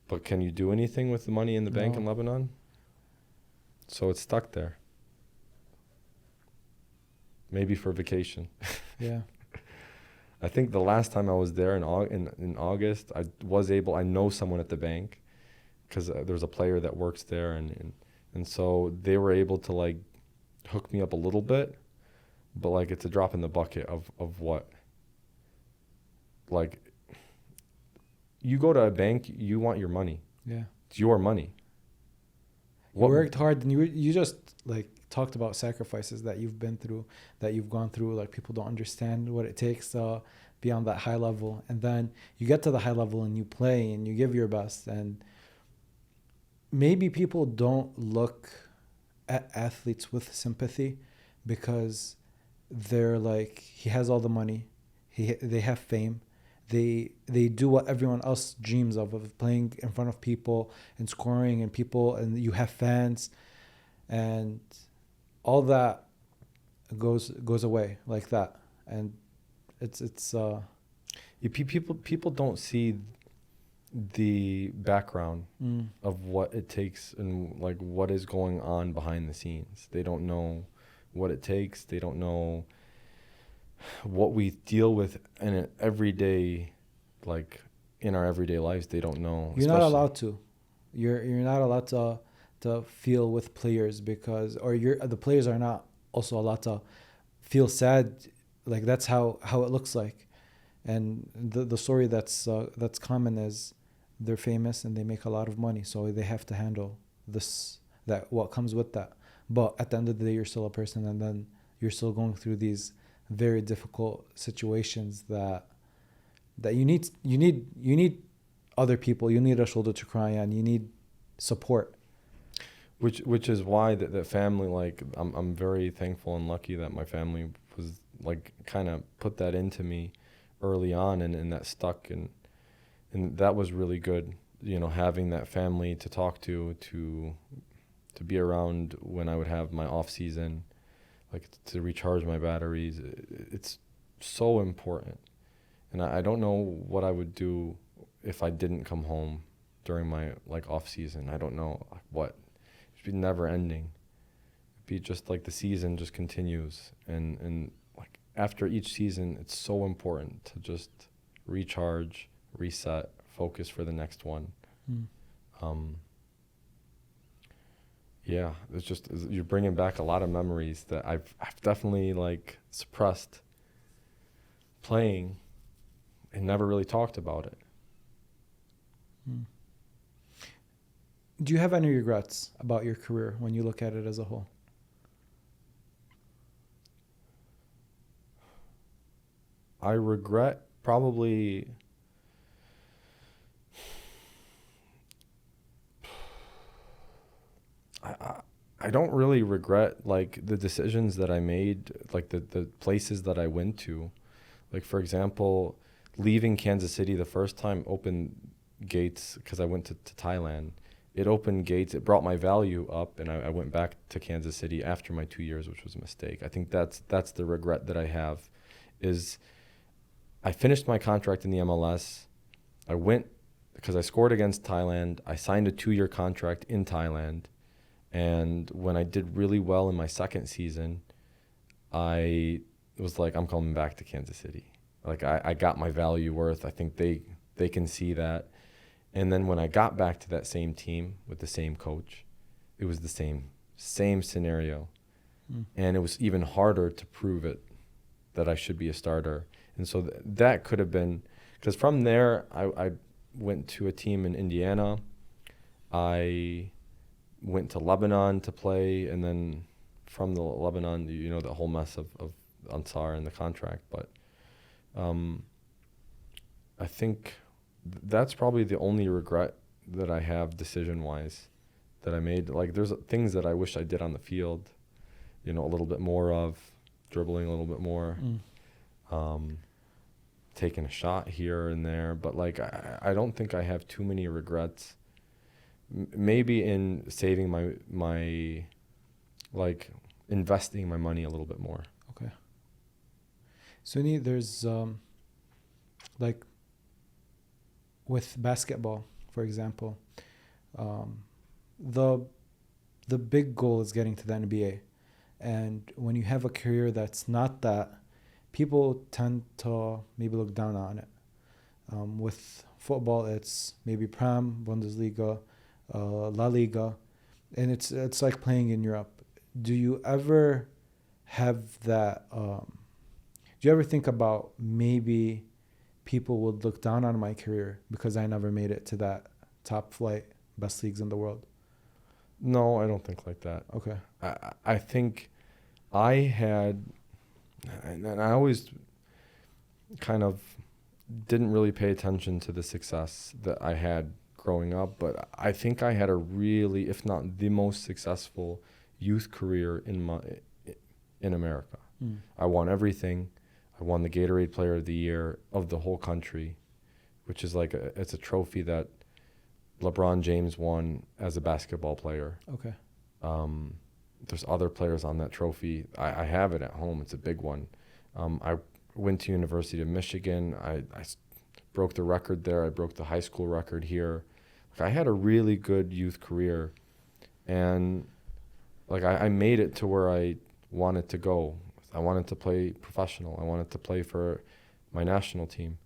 But can you do anything with the money in the bank in Lebanon? So it's stuck there. Maybe for vacation. Yeah. I think the last time I was there in August, I know someone at the bank, because there's a player that works there, and so they were able to like hook me up a little bit, but like it's a drop in the bucket of what. Like, you go to a bank, you want your money. Yeah. It's your money. You worked hard, and you just like talked about sacrifices that you've been through, that you've gone through. Like, people don't understand what it takes to be on that high level, and then you get to the high level and you play and you give your best. And maybe people don't look at athletes with sympathy because they're like, he has all the money, they have fame. They do what everyone else dreams of playing in front of people and scoring and people, and you have fans, and all that goes away like that. And it's People don't see the background of what it takes and like what is going on behind the scenes. They don't know what it takes. They don't know what we deal with in an everyday, like in our everyday lives. They don't know. You're not allowed to. You're not allowed to feel with players because, or the players are not also allowed to feel sad. Like that's how it looks like. And the story that's common is they're famous and they make a lot of money, so they have to handle what comes with that. But at the end of the day, you're still a person, and then you're still going through these very difficult situations that you need other people. You need a shoulder to cry on. You need support. Which is why that family, like I'm very thankful and lucky that my family was like kind of put that into me early on, and that stuck, and that was really good, having that family to talk to be around when I would have my off season, like to recharge my batteries. It's so important, and I don't know what I would do if I didn't come home during my like off season. I don't know what. It'd be never ending. It'd be just like the season just continues, and like after each season, it's so important to just recharge, reset, focus for the next one. Yeah, it's just, you're bringing back a lot of memories that I've definitely like suppressed playing and never really talked about it. Do you have any regrets about your career when you look at it as a whole? I regret probably I don't really regret like the decisions that I made, like the places that I went to. Like for example, leaving Kansas City the first time opened gates because I went to Thailand. It opened gates. It brought my value up, and I went back to Kansas City after my 2 years, which was a mistake. I think that's the regret that I have, is I finished my contract in the MLS. I went because I scored against Thailand. I signed a 2-year contract in Thailand, and when I did really well in my second season, I was like, I'm coming back to Kansas City. Like I got my value worth. I think they can see that. And then when I got back to that same team with the same coach, it was the same scenario. And it was even harder to prove it that I should be a starter. And so that could have been, because from there, I went to a team in Indiana. I went to Lebanon to play, and then from the Lebanon, the whole mess of Ansar and the contract. But I think that's probably the only regret that I have decision-wise that I made. Like there's things that I wish I did on the field, a little bit more of, dribbling a little bit more, taking a shot here and there. But like I don't think I have too many regrets. Maybe in saving my like investing my money a little bit more. Okay. Soony, there's like with basketball, for example, the big goal is getting to the NBA. And when you have a career that's not that, people tend to maybe look down on it. With football, it's maybe Prem, Bundesliga, La Liga, and it's like playing in Europe. Do you ever have that? Do you ever think about maybe people would look down on my career because I never made it to that top flight, best leagues in the world? No, I don't think like that. Okay. I think I had, and I always kind of didn't really pay attention to the success that I had growing up, but I think I had a really, if not the most successful youth career in America. I won everything. I won the Gatorade Player of the Year of the whole country, which is like it's a trophy that LeBron James won as a basketball player. Okay. There's other players on that trophy. I have it at home. It's a big one. I went to University of Michigan. I broke the record there. I broke the high school record here. Like, I had a really good youth career, and like I made it to where I wanted to go. I wanted to play professional. I wanted to play for my national team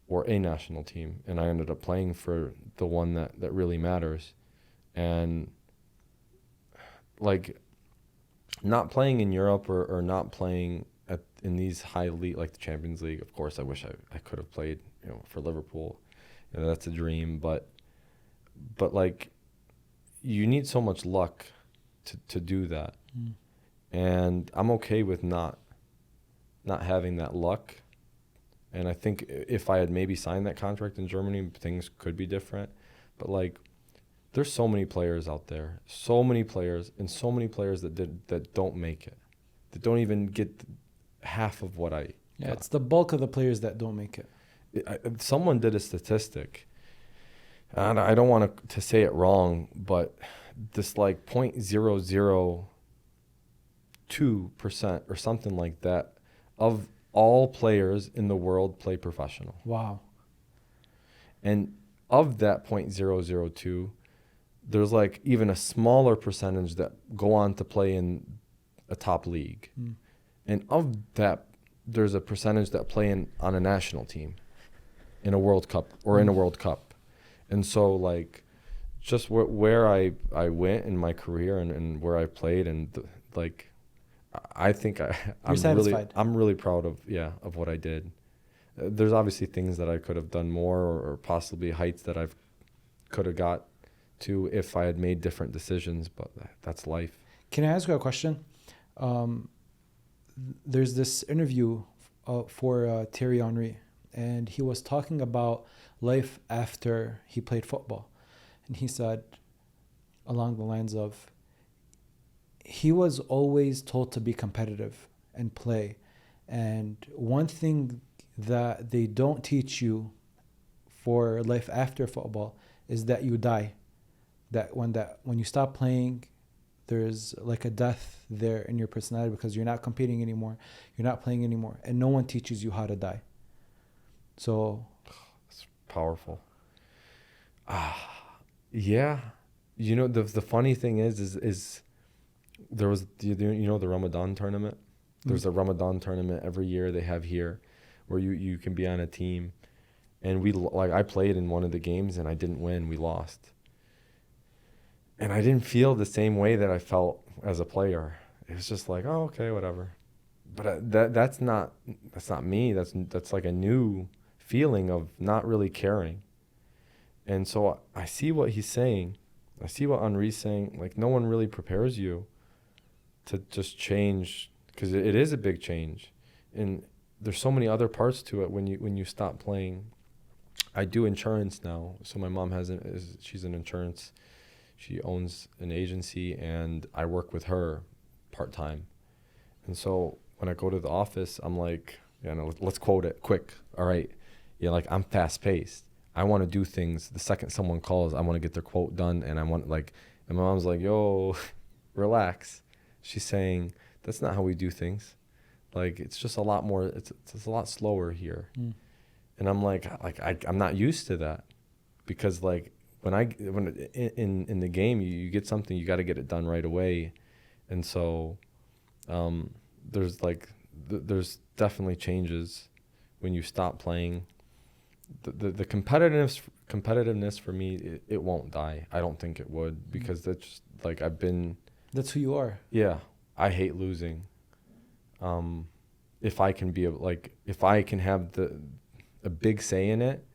or a national team, and I ended up playing for the one that really matters. And like, not playing in Europe or not playing in these high league, like the Champions League, of course I wish I could have played, for Liverpool. That's a dream, but like, you need so much luck to do that. And I'm okay with not having that luck. And I think if I had maybe signed that contract in Germany, things could be different. But like, there's so many players out there, so many players that don't make it, that don't even get half of what I got. It's the bulk of the players that don't make it. Someone did a statistic, and I don't want to say it wrong, but this like 0.002% or something like that of all players in the world play professional. Wow. And of that 0.002, there's like even a smaller percentage that go on to play in a top league. And of that, there's a percentage that play on a national team in a World Cup or in a World Cup. And so like, just where I went in my career and where I played, and like, I think I'm really proud of what I did. There's obviously things that I could have done more, or possibly heights that I could have got to if I had made different decisions, but that's life. Can I ask you a question? There's this interview for Thierry Henry, and he was talking about life after he played football. And he said, along the lines of, he was always told to be competitive and play. And one thing that they don't teach you for life after football is that you die. That when you stop playing, there's like a death there in your personality, because you're not competing anymore, you're not playing anymore, and no one teaches you how to die. So it's powerful. Yeah. The funny thing is there was the Ramadan tournament. There's a Ramadan tournament every year they have here, where you can be on a team, and I played in one of the games and I didn't win. We lost, and I didn't feel the same way that I felt as a player. It was just like, oh, okay, whatever. But that's not me. That's like a new feeling of not really caring. And so I see what he's saying. I see what Henri's saying. Like, no one really prepares you to just change, because it is a big change, and there's so many other parts to it when you stop playing. I do insurance now, so my mom she's an insurance. She owns an agency, and I work with her part-time. And so when I go to the office, I'm like, let's quote it quick. All right. Like, I'm fast-paced. I want to do things. The second someone calls, I want to get their quote done, and and my mom's like, yo, relax. She's saying, that's not how we do things. Like, it's just a lot more, it's a lot slower here. And I'm like I'm not used to that, because like, when in the game, you get something, you got to get it done right away. And so there's definitely changes when you stop playing. The competitiveness for me, it won't die. I don't think it would, because that's just, like, that's who you are. Yeah, I hate losing. If I can if I can have a big say in it,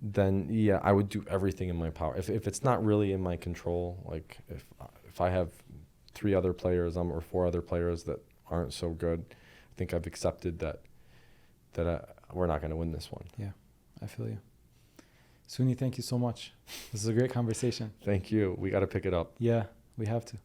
then yeah, I would do everything in my power. If it's not really in my control, like if I have 3 other players or 4 other players that aren't so good, I think I've accepted that we're not going to win this one. Yeah, I feel you. Soony, thank you so much. This is a great conversation. Thank you. We got to pick it up. Yeah, we have to.